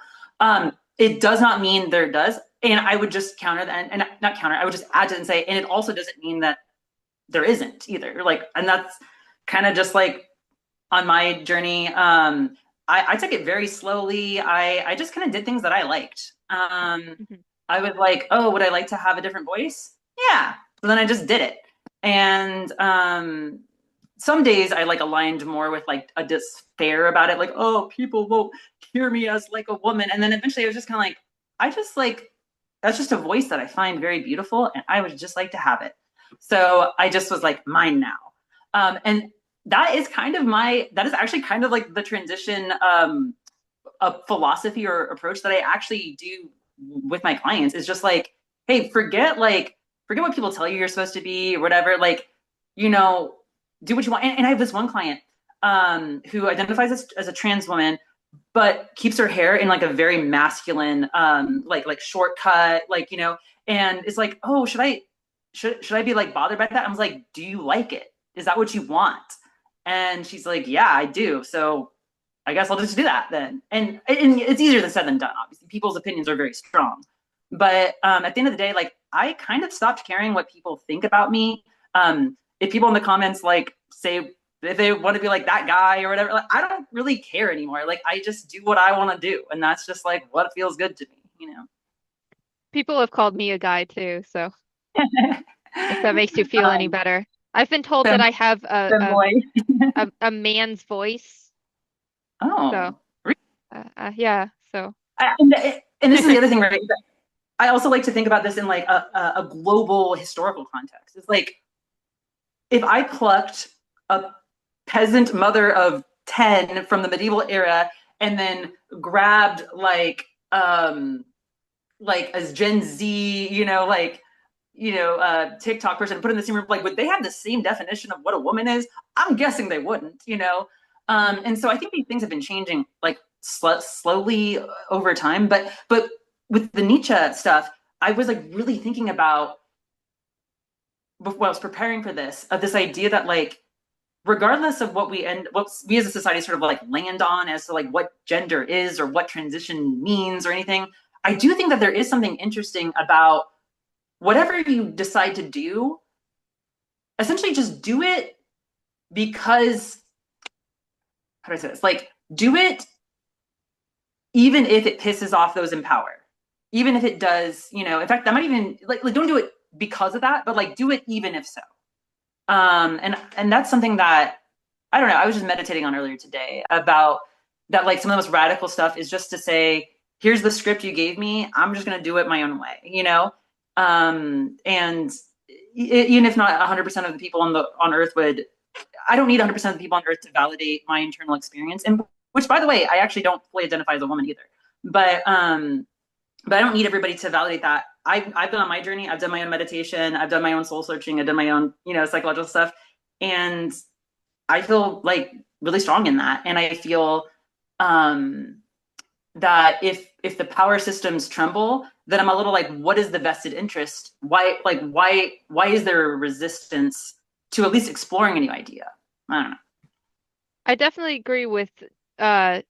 It does not mean there does. And I would just counter that, and not counter, I would just add to it and say, and it also doesn't mean that there isn't either. Like, and that's kind of just like on my journey. I took it very slowly. I just kind of did things that I liked. Mhm. I was like, oh, would I like to have a different voice? Yeah. So then I just did it. And some days I like aligned more with like a despair about it, like, oh, people won't hear me as like a woman. And then eventually I was just kind of like, I just like, that's just a voice that I find very beautiful and I would just like to have it. So I just was like, mine now. And that is kind of that is actually kind of like the transition a philosophy or approach that I actually do with my clients is just like, hey, forget what people tell you you're supposed to be or whatever. Like, you know, do what you want. And I have this one client who identifies as a trans woman, but keeps her hair in like a very masculine, like shortcut, like, you know, and it's like, oh, should I be like bothered by that? I was like, do you like it? Is that what you want? And she's like, yeah, I do. So I guess I'll just do that then. And it's easier said than done. Obviously, people's opinions are very strong. But at the end of the day, like I kind of stopped caring what people think about me. If people in the comments like say if they want to be like that guy or whatever, like, I don't really care anymore. Like I just do what I want to do, and that's just like what feels good to me, you know. People have called me a guy too, so if that makes you feel any um, better. I've been told that fem, I have femboy. a man's voice. So, Oh, yeah, so and this is the other thing, right? I also like to think about this in like a global historical context. It's like if I plucked a peasant mother of 10 from the medieval era and then grabbed like as Gen Z, TikTok person put in the same room, like would they have the same definition of what a woman is? I'm guessing they wouldn't, you know. mhm. And so I think these things have been changing like slowly over time. But with the Nietzsche stuff, I was like really thinking about before I was preparing for this of this idea that like regardless of what we as a society sort of like land on as to like what gender is or what transition means or anything, I do think that there is something interesting about whatever you decide to do, essentially just do it because how do I say this? Like do it even if it pisses off those in power. Even if it does, you know, in fact, that might even like don't do it because of that, but like do it even if so. And that's something that I don't know. I was just meditating on earlier today about that. Like some of the most radical stuff is just to say, "Here's the script you gave me. I'm just going to do it my own way," you know. And even if not 100% of the people on Earth would, I don't need 100% of the people on Earth to validate my internal experience. And which, by the way, I actually don't fully identify as a woman either. But but I don't need everybody to validate that. I've been on my journey. I've done my own meditation. I've done my own soul searching. I've done my own, you know, psychological stuff. And I feel like really strong in that. And I feel um, that if the power systems tremble, then I'm a little like, what is the vested interest? Why is there a resistance to at least exploring a new idea? I don't know. I definitely agree with uh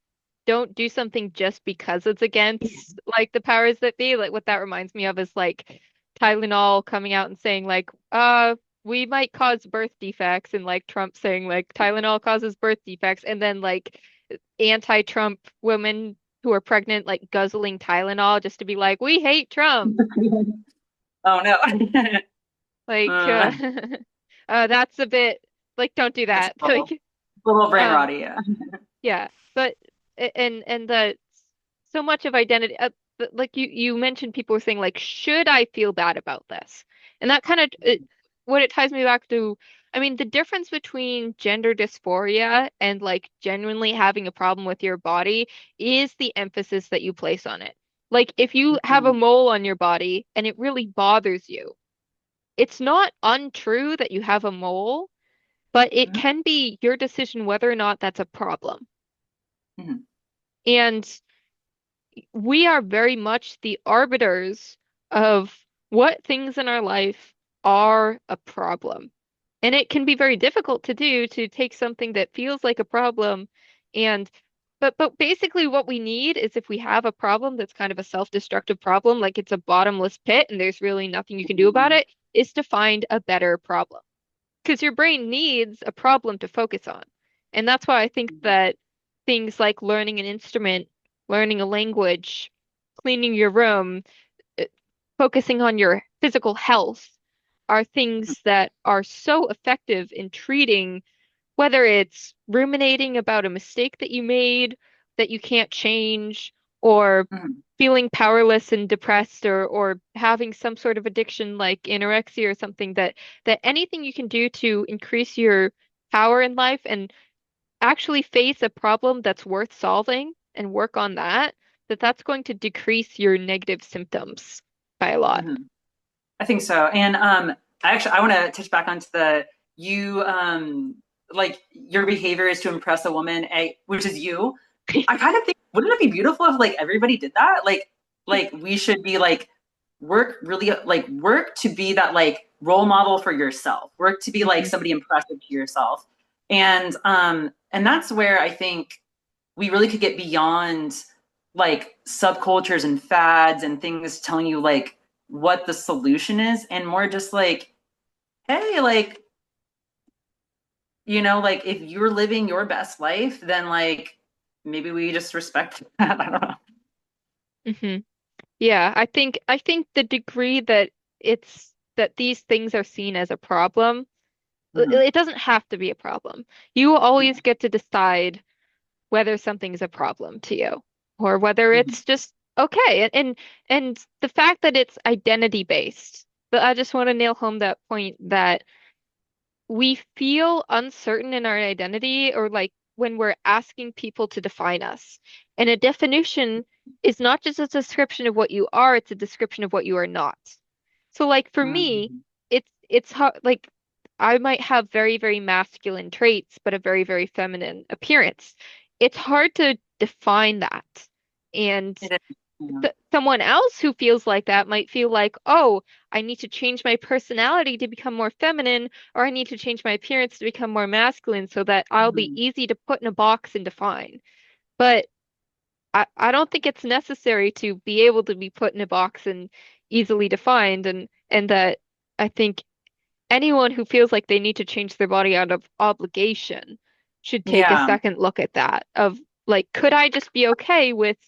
don't do something just because it's against like the powers that be. Like what that reminds me of is like Tylenol coming out and saying like, we might cause birth defects, and like Trump saying like Tylenol causes birth defects, and then like anti-Trump women who are pregnant like guzzling Tylenol just to be like, we hate Trump. Oh no. Like uh, that's a bit like don't do that's that. a little brain Um rotty. Yeah. yeah, but and the so much of identity like you mentioned people were saying like should I feel bad about this? And that kind of what it ties me back to I mean the difference between gender dysphoria and like genuinely having a problem with your body is the emphasis that you place on it. Like if you have a Mm-hmm. mole on your body and it really bothers you, it's not untrue that you have a mole, but it can be your decision whether or not that's a problem. Mm-hmm. And we are very much the arbiters of what things in our life are a problem. And it can be very difficult to do to take something that feels like a problem and but basically what we need is if we have a problem that's kind of a self-destructive problem, like it's a bottomless pit and there's really nothing you can do about Mhm. it, is to find a better problem. Because your brain needs a problem to focus on. And that's why I think that things like learning an instrument, learning a language, cleaning your room, uh, focusing on your physical health are things that are so effective in treating whether it's ruminating about a mistake that you made that you can't change, or Mhm. feeling powerless and depressed, or having some sort of addiction like anorexia or something that anything you can do to increase your power in life and actually face a problem that's worth solving and work on that, that's going to decrease your negative symptoms by a lot. Mhm. I think so. And I want to touch back onto the you like your behavior is to impress a woman, which is you. I kind of think wouldn't it be beautiful if like everybody did that? Like we should be like work really like work to be that like role model for yourself. Work to be like Hmm. somebody impressive to yourself. And that's where I think we really could get beyond like subcultures and fads and things telling you like what the solution is and more just like, hey, like, like if you're living your best life, then like maybe we just respect that. I don't know. Hmm. Yeah, I think the degree that these things are seen as a problem, Mhm. it doesn't have to be a problem. You always get to decide whether something's a problem to you or whether Mhm. it's just okay. And the fact that it's identity based, but I just want to nail home that point that we feel uncertain in our identity or like when we're asking people to define us. And a definition is not just a description of what you are, it's a description of what you are not. So like for me, Mhm. it's hard, like I might have very, very masculine traits, but a very, very feminine appearance. It's hard to define that. And It is. Yeah. someone else who feels like that might feel like, oh, I need to change my personality to become more feminine, or I need to change my appearance to become more masculine so that I'll be Mhm. easy to put in a box and define. But I don't think it's necessary to be able to be put in a box and easily defined, and that I think anyone who feels like they need to change their body out of obligation should take a Yeah. second look at that of like, could I just be okay with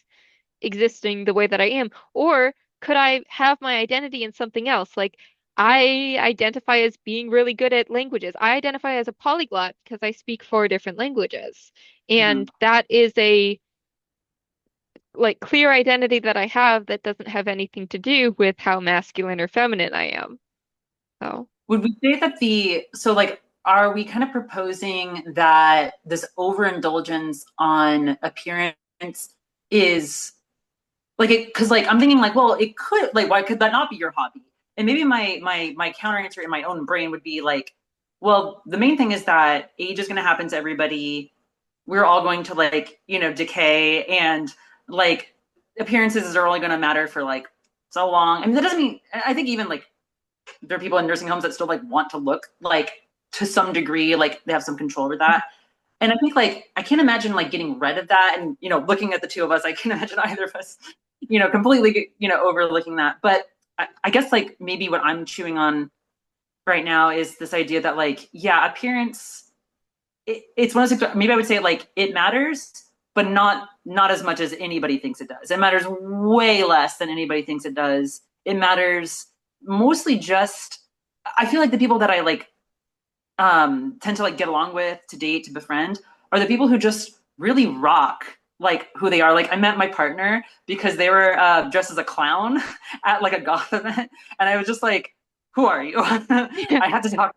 existing the way that I am? Or could I have my identity in something else? Like, I identify as being really good at languages. I identify as a polyglot because I speak four different languages. Mhm. And that is a like clear identity that I have that doesn't have anything to do with how masculine or feminine I am. So, Would we say that so like, are we kind of proposing that this overindulgence on appearance is like it because like I'm thinking like, well, it could like why could that not be your hobby? And maybe my counter answer in my own brain would be like, well, the main thing is that age is going to happen to everybody. We're all going to like decay, and like appearances are only going to matter for like so long. I mean, that doesn't mean I think even like there are people in nursing homes that still like want to look like to some degree like they have some control over that. And I think like I can't imagine like getting rid of that. And looking at the two of us, I can't imagine either of us, completely overlooking that. But I guess like maybe what I'm chewing on right now is this idea that like yeah, appearance it's one of those maybe I would say like it matters, but not as much as anybody thinks it does. It matters way less than anybody thinks it does. It matters mostly just I feel like the people that I like tend to like get along with, to date, to befriend, are the people who just really rock like who they are. Like I met my partner because they were dressed as a clown at like a goth event, and I was just like, "Who are you?" I had to talk.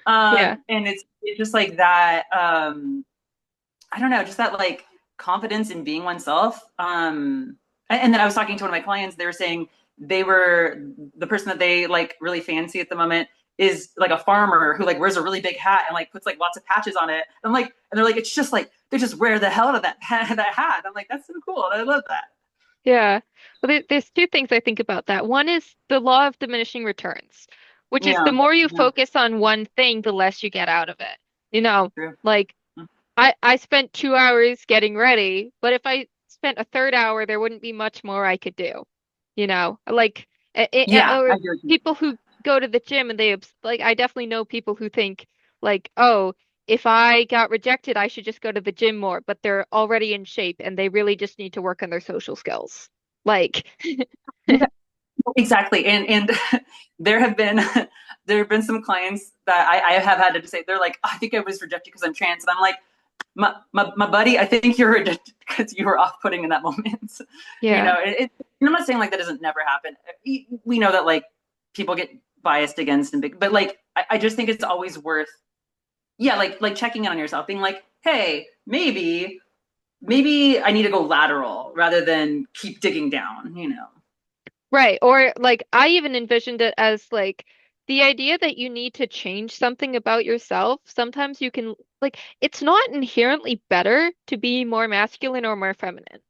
yeah. And it's just like that. I don't know, just that like confidence in being oneself. And then I was talking to one of my clients. They were saying the person that they like really fancy at the moment is like a farmer who like wears a really big hat and like puts like lots of patches on it. And they're like, it's just like they just wear the hell out of that that hat. I'm like, that's so cool. I love that. Yeah. Well, there's two things I think about that. One is the law of diminishing returns, which is Yeah, the more you yeah, focus on one thing, the less you get out of it. You know, true. like I spent 2 hours getting ready, but if I spent a third hour, there wouldn't be much more I could do. Like Yeah, or I do. people who go to the gym and like I definitely know people who think like, oh, if I got rejected, I should just go to the gym more, but they're already in shape and they really just need to work on their social skills. Like, Yeah, exactly. And there have been there have been some clients that I have had to say they're like, I think I was rejected because I'm trans, and I'm like, my buddy, I think you're rejected because you were off-putting in that moment. yeah. And I'm not saying like that doesn't never happen. We know that like people get biased against and big, but like I just think it's always worth, yeah, like checking in on yourself, being like, hey, maybe I need to go lateral rather than keep digging down. Right. Or like I even envisioned it as like the idea that you need to change something about yourself. Sometimes you can like it's not inherently better to be more masculine or more feminine.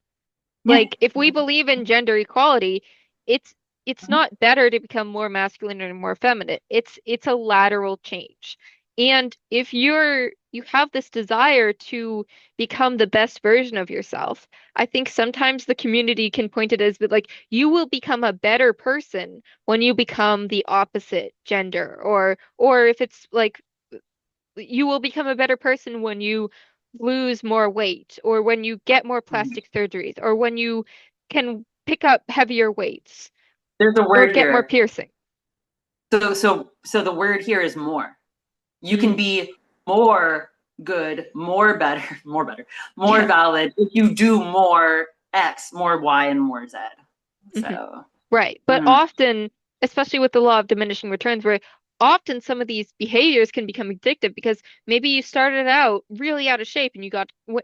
Yeah. Like if we believe in gender equality, it's it's not better to become more masculine or more feminine. It's a lateral change. And if you have this desire to become the best version of yourself, I think sometimes the community can point it as like you will become a better person when you become the opposite gender or if it's like you will become a better person when you lose more weight or when you get more plastic surgeries or when you can pick up heavier weights There's a or word get more here. piercing. So the word here is more. You can Mm, be more good, more better, more yeah. valid if you do more X, more Y, and more Z. hmm So, Right. But mhm. often, especially with the law of diminishing returns, where often some of these behaviors can become addictive because maybe you started out really out of shape and you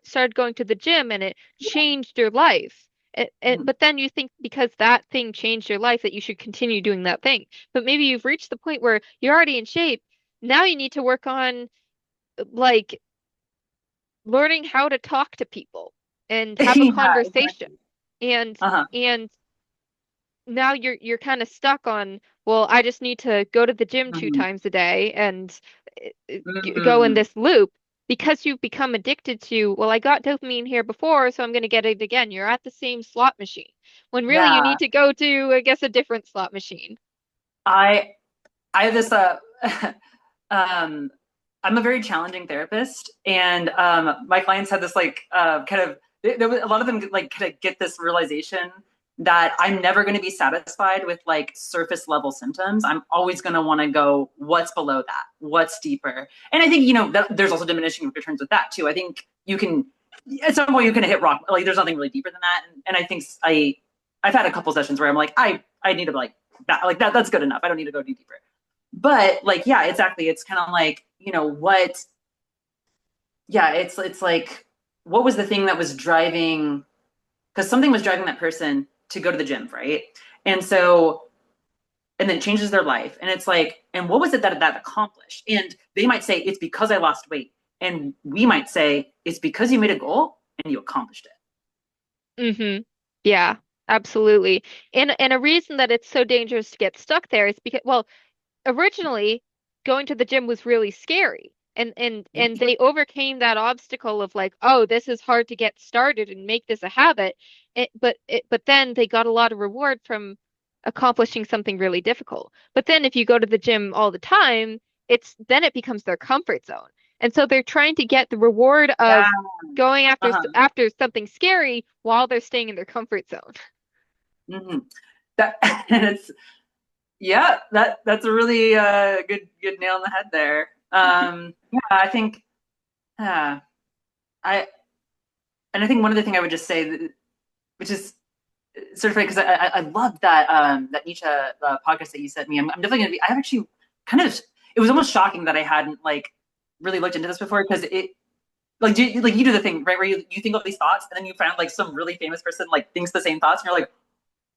started going to the gym and it changed your life. Mhm. But then you think because that thing changed your life that you should continue doing that thing. But maybe you've reached the point where you're already in shape. Now you need to work on like learning how to talk to people and have a Yeah, conversation. exactly. And Uh-huh. and now you're kind of stuck on, well, I just need to go to the gym two Mhm. times a day and go in Mhm. this loop because you've become addicted to, well, I got dopamine here before, so I'm going to get it again. You're at the same slot machine when really you Yeah, need to go to, I guess, a different slot machine. I I have this um I'm a very challenging therapist, and my clients had this like kind of there was a lot of them like kind of get this realization that I'm never going to be satisfied with like surface level symptoms. I'm always going to want to go what's below that, what's deeper. And I think that there's also diminishing returns with that too. I think you can at some point you can hit rock, like there's nothing really deeper than that. And I think I've had a couple sessions where I'm like I need to like that's good enough. I don't need to go any deeper. But like, yeah, exactly. It's kind of like, what, yeah, it's like, what was the thing that was driving, because something was driving that person to go to the gym, right? And so, and then it changes their life. And it's like, and what was it that accomplished? And they might say, it's because I lost weight. And we might say, it's because you made a goal and you accomplished it. Mm-hmm. Yeah, absolutely. And a reason that it's so dangerous to get stuck there is because, well, originally going to the gym was really scary. And they overcame that obstacle of like, oh, this is hard to get started and make this a habit. But then they got a lot of reward from accomplishing something really difficult. But then if you go to the gym all the time, it becomes their comfort zone. And so they're trying to get the reward Yeah. of going Uh-huh. after something scary while they're staying in their comfort zone. Mm-hmm. That, and it's, yeah, that's a really good nail on the head there. Yeah, I think, uh, I and I think one other thing I would just say, which is sort of funny because I love that Nietzsche podcast that you sent me. I'm definitely gonna be. I have actually kind of. It was almost shocking that I hadn't like really looked into this before because it like you do the thing right where you think of these thoughts and then you find like some really famous person like thinks the same thoughts and you're like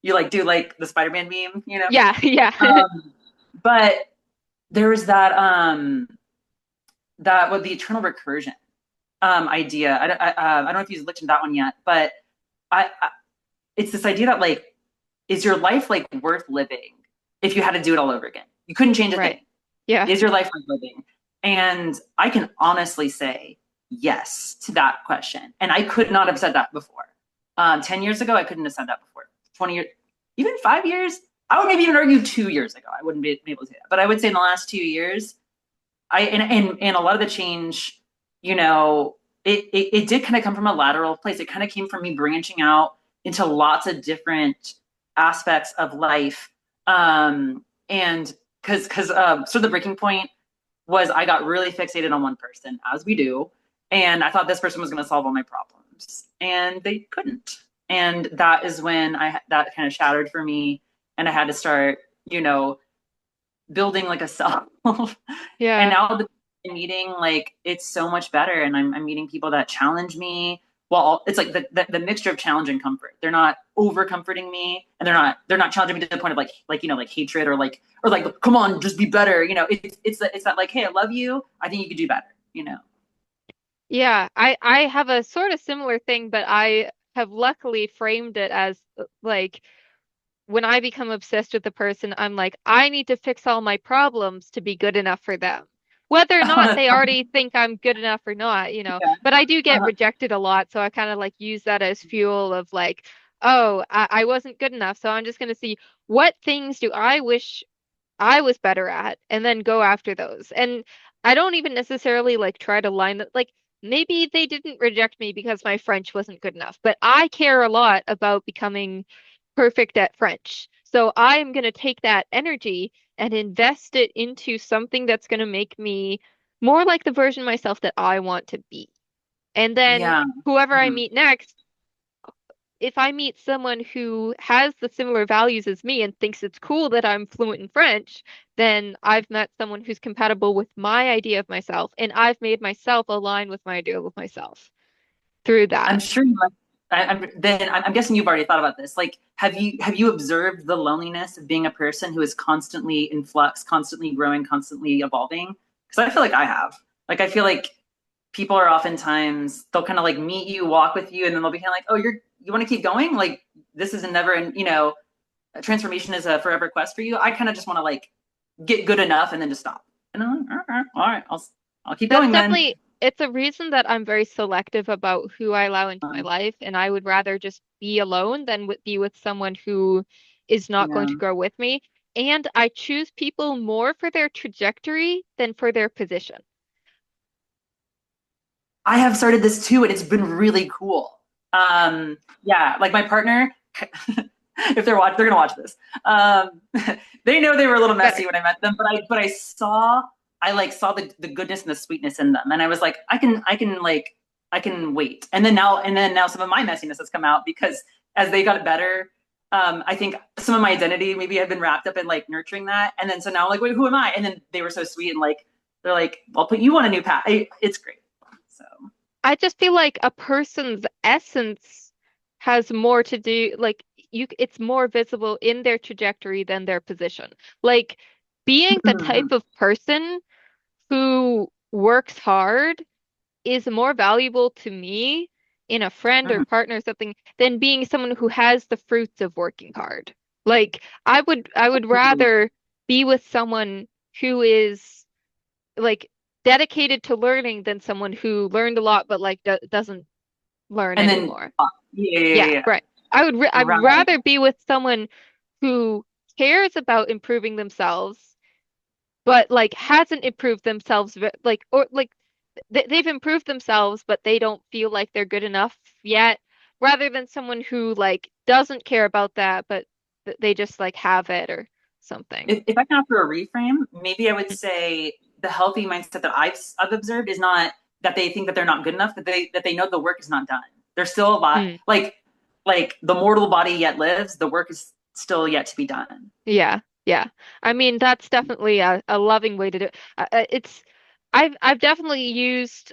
you like do like the Spider-Man meme. Yeah, yeah. Um, but there was that what the eternal recursion idea. I don't know if you've looked into that one yet, but I it's this idea that like is your life like worth living if you had to do it all over again? You couldn't change a thing. Right. Yeah. Is your life worth living? And I can honestly say yes to that question. And I could not have said that before. 10 years ago, I couldn't have said that before. 20 years, even 5 years, I would maybe even argue 2 years ago. I wouldn't be able to say that. But I would say in the last 2 years, and a lot of the change, you know, it did kind of come from a lateral place. It kind of came from me branching out into lots of different aspects of life. And sort of the breaking point was I got really fixated on one person, as we do, and I thought this person was going to solve all my problems, and they couldn't. And that is when that kind of shattered for me, and I had to start, you know, building like a self. And Yeah. now the meeting, like it's so much better, and I'm meeting people that challenge me. Well, it's like the mixture of challenge and comfort. They're not over comforting me, and they're not challenging me to the point of like you know, like hatred or like come on, just be better. You know, it's that like, hey, I love you. I think you could do better. You know. Yeah, I have a sort of similar thing, but I have luckily framed it as like when I become obsessed with a person, I'm like, I need to fix all my problems to be good enough for them. Whether or not they already think I'm good enough or not, you know. Yeah. But I do get Uh-huh. rejected a lot, so I kind of like use that as fuel of like, oh, I wasn't good enough, so I'm just gonna see what things do I wish I was better at and then go after those. And I don't even necessarily like try to line that like maybe they didn't reject me because my French wasn't good enough, but I care a lot about becoming perfect at French. So I'm going to take that energy and invest it into something that's going to make me more like the version of myself that I want to be. And then Yeah. whoever I Mhm. meet next, if I meet someone who has the similar values as me and thinks it's cool that I'm fluent in French, then I've met someone who's compatible with my idea of myself, and I've made myself align with my idea of myself through I'm that. sure you must. I'm guessing you've already thought about this. Like, have you observed the loneliness of being a person who is constantly in flux, constantly growing, constantly evolving? Because I feel like I have. Like, I feel like people are oftentimes they'll kind of like meet you, walk with you, and then they'll be kind of like, oh, you want to keep going? Like, this is a never, and you know, transformation is a forever quest for you. I kind of just want to like get good enough and then just stop. And I'm like, okay, all right, I'll keep That's going then. definitely, it's a reason that I'm very selective about who I allow into my life, and I would rather just be alone than be with someone who is not going Yeah. to grow with me. And I choose people more for their trajectory than for their position. I have started this too, and it's been really cool. Yeah, like my partner, if they're gonna watch this. They know they were a little Better. messy when I met them, but I saw the goodness and the sweetness in them, and I was like, I can wait. And then now some of my messiness has come out because as they got better, I think some of my identity maybe had been wrapped up in like nurturing that, and then so now I'm like, wait, who am I? And then they were so sweet and like they're like, I'll put you on a new path. It's great. So I just feel like a person's essence has more to do, like it's more visible in their trajectory than their position. Like being the mm-hmm. type of person who works hard is more valuable to me in a friend or Mm-hmm. partner or something than being someone who has the fruits of working hard. Like I would rather be with someone who is like dedicated to learning than someone who learned a lot but like doesn't learn And then anymore. yeah, yeah, Yeah, yeah, yeah. right. I'd Right. rather be with someone who cares about improving themselves but like hasn't improved themselves like or like they've improved themselves but they don't feel like they're good enough yet rather than someone who like doesn't care about that but they just like have it or something. If I can offer a reframe, maybe I would say the healthy mindset that I've observed is not that they think that they're not good enough, that they know the work is not done. There's still a lot Mm. like the mortal body yet lives. The work is still yet to be done. Yeah, yeah. I mean, that's definitely a loving way to do it. It's I've definitely used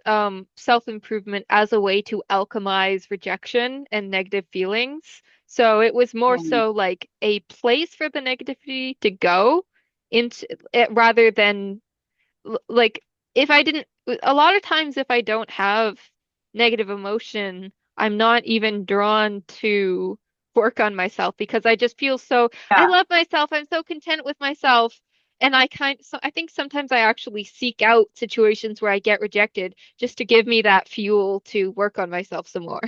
self-improvement as a way to alchemize rejection and negative feelings. So it was more Mm. so like a place for the negativity to go into it rather than like if I didn't a lot of times if I don't have negative emotion, I'm not even drawn to work on myself because I just feel so I Yeah. love myself. I'm so content with myself. and I think sometimes I actually seek out situations where I get rejected just to give me that fuel to work on myself some more.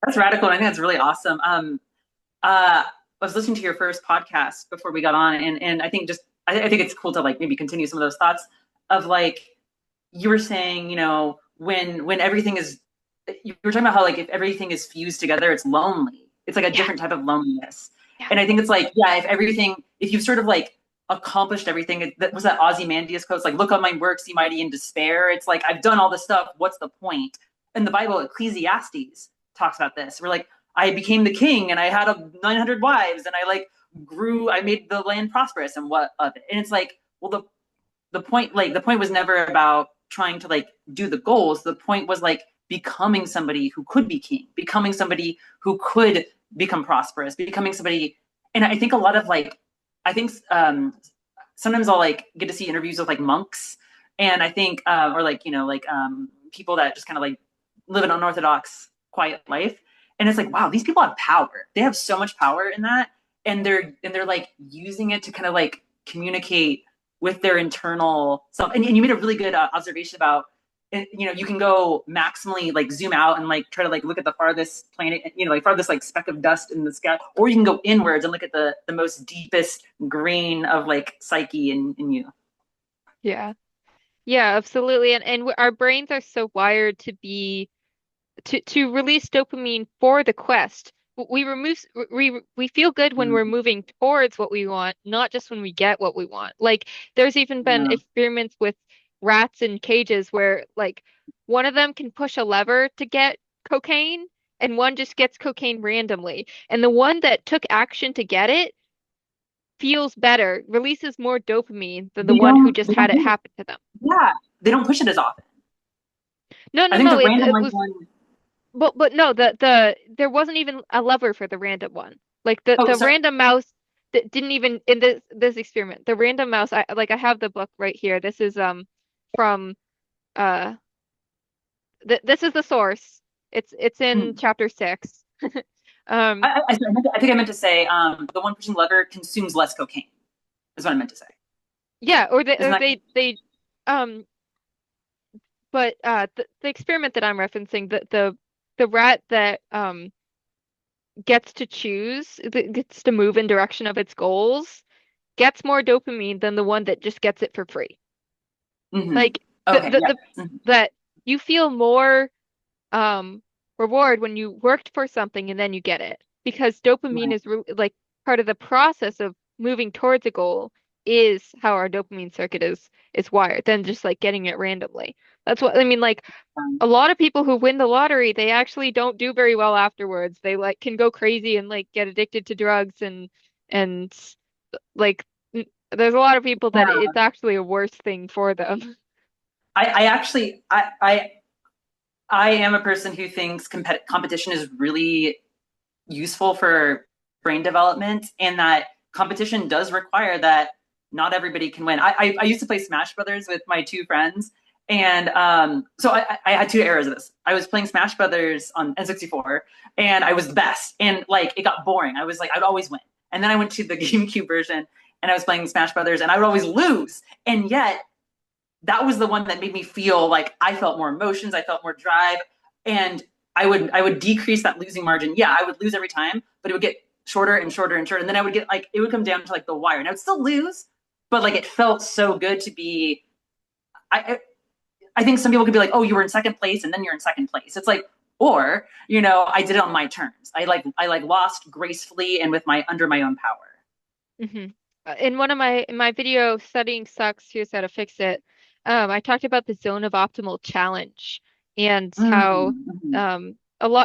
That's radical, and I think that's really awesome. I was listening to your first podcast before we got on, and I think just I think it's cool to like maybe continue some of those thoughts of like you were saying, when everything is, you were talking about how like if everything is fused together, it's lonely. It's like a Yeah, different type of loneliness. yeah, And I think it's like, yeah, if you've sort of like accomplished everything, that was that Ozymandias quote, it's like, look on my works, ye mighty in despair. It's like, I've done all this stuff. What's the point? In the Bible, Ecclesiastes talks about this. We're like, I became the king and I had 900 wives and I like grew, I made the land prosperous and what of it. And it's like, well, the point was never about trying to like do the goals. The point was like becoming somebody who could be king, becoming somebody who could become prosperous, becoming somebody. And I think a lot of like, I think sometimes I'll like get to see interviews with like monks, and I think or like people that just kind of like live an unorthodox quiet life, and it's like, wow, these people have power. They have so much power in that, and they're like using it to kind of like communicate with their internal self. And you made a really good observation about, you can go maximally like zoom out and like try to like look at the farthest planet, like farthest like speck of dust in the sky, or you can go inwards and look at the most deepest grain of like psyche in you. yeah, yeah, absolutely. Our brains are so wired to release dopamine for the quest. We feel good when we're Mm, moving towards what we want, not just when we get what we want. Like there's even been yeah. experiments with rats in cages where like one of them can push a lever to get cocaine and one just gets cocaine randomly. And the one that took action to get it feels better, releases more dopamine than the one who just They had don't it push it. happen to them. Yeah, they don't push it as often. No, I no, think no, the random it ones was one. but no, the there wasn't even a lever for the random one. Like Oh, the sorry. random mouse that didn't even in this experiment. The random mouse, I have the book right here. This is from uh this is the source. It's in Mm. chapter 6. Um I think I meant to say the one pushing lever consumes less cocaine. Is what I meant to say. yeah, Isn't that? they um but the experiment that I'm referencing, the rat that gets to choose, that gets to move in direction of its goals gets more dopamine than the one that just gets it for free. Mm-hmm. Like Okay. Yeah. Mhm. that you feel more um reward when you worked for something and then you get it because dopamine Right. is like part of the process of moving towards a goal is how our dopamine circuit is wired than just like getting it randomly. That's what I mean. Like Um, a lot of people who win the lottery, they actually don't do very well afterwards. They like can go crazy and like get addicted to drugs and like there's a lot of people that yeah. it's actually a worse thing for them. I actually I am a person who thinks competition is really useful for brain development, and that competition does require that not everybody can win. I used to play Smash Brothers with my two friends, and so I had two eras of this. I was playing Smash Brothers on N64, and I was the best, and like it got boring. I was like I'd always win, and then I went to the GameCube version, and I was playing Smash Brothers, and I would always lose, and yet that was the one that made me feel like I felt more emotions, I felt more drive, and I would decrease that losing margin. Yeah, I would lose every time, but it would get shorter and shorter and shorter, and then I would get like it would come down to like the wire, and I would still lose, but like it felt so good to be. I think some people could be like, oh, you were in second place, and then you're in second place. It's like, or I did it on my terms. I like lost gracefully and with my under my own power. hmm In one of in my video, Studying Sucks, Here's How to Fix It, I talked about the zone of optimal challenge and how Mm-hmm.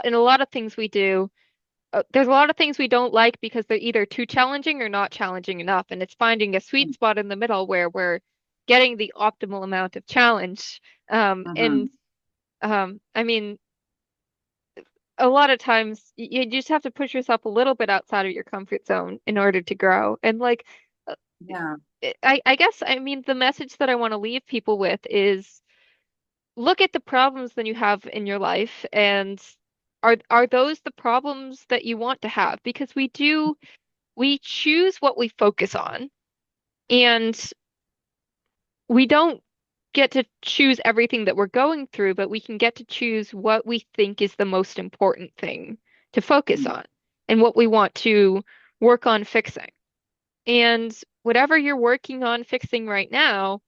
in a lot of things we do, there's a lot of things we don't like because they're either too challenging or not challenging enough, and it's finding a sweet spot in the middle where we're getting the optimal amount of challenge. Mm-hmm. I mean, a lot of times you just have to push yourself a little bit outside of your comfort zone in order to grow. And like, uh, Yeah. I guess, I mean, the message that I want to leave people with is look at the problems that you have in your life and are those the problems that you want to have? Because we choose what we focus on. And we don't get to choose everything that we're going through, but we can get to choose what we think is the most important thing to focus on and what we want to work on fixing. And whatever you're working on fixing right now,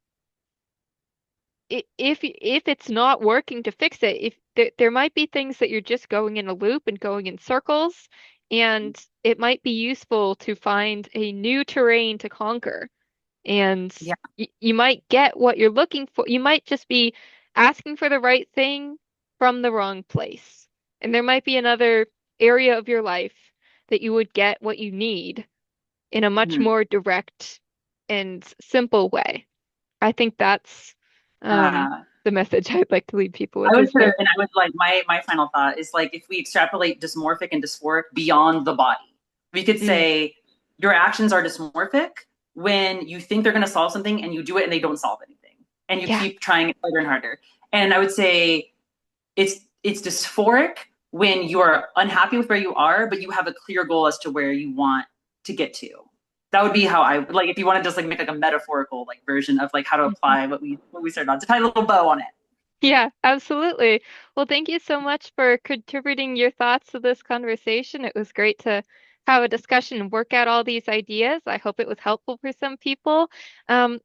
if it's not working to fix it, if there might be things that you're just going in a loop and going in circles, and it might be useful to find a new terrain to conquer. And Yeah. you might get what you're looking for. You might just be asking for the right thing from the wrong place. And there might be another area of your life that you would get what you need in a much Mhm. more direct and simple way. I think that's um, Uh, the message I'd like to leave people with I would is put there. it, and I would like my final thought is like if we extrapolate dysmorphic and dysphoric beyond the body, we could Mm, say your actions are dysmorphic when you think they're going to solve something and you do it and they don't solve anything, and you yeah. keep trying it harder and harder. And I would say it's dysphoric when you are unhappy with where you are, but you have a clear goal as to where you want to get to. That would be how I like if you want to just like make like a metaphorical like version of like how to Mhm. apply what we started on to tie a little bow on it. Yeah, absolutely. Well, thank you so much for contributing your thoughts to this conversation. It was great to have a discussion and work out all these ideas. I hope it was helpful for some people. Um,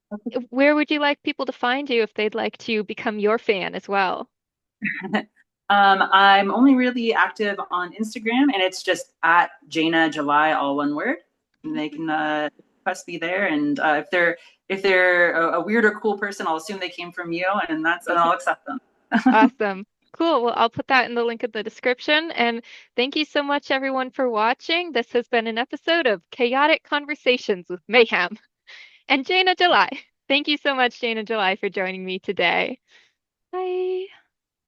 where would you like people to find you if they'd like to become your fan as well? I'm only really active on Instagram, and it's just at Jayna July, all one word. And they Mhm. can request me there. And if they're a weird or cool person, I'll assume they came from you, and I'll accept them. Awesome. Cool. Well, I'll put that in the link in the description. And thank you so much, everyone, for watching. This has been an episode of Chaotic Conversations with Mayhem and Jayna July. Thank you so much, Jayna July, for joining me today. Bye.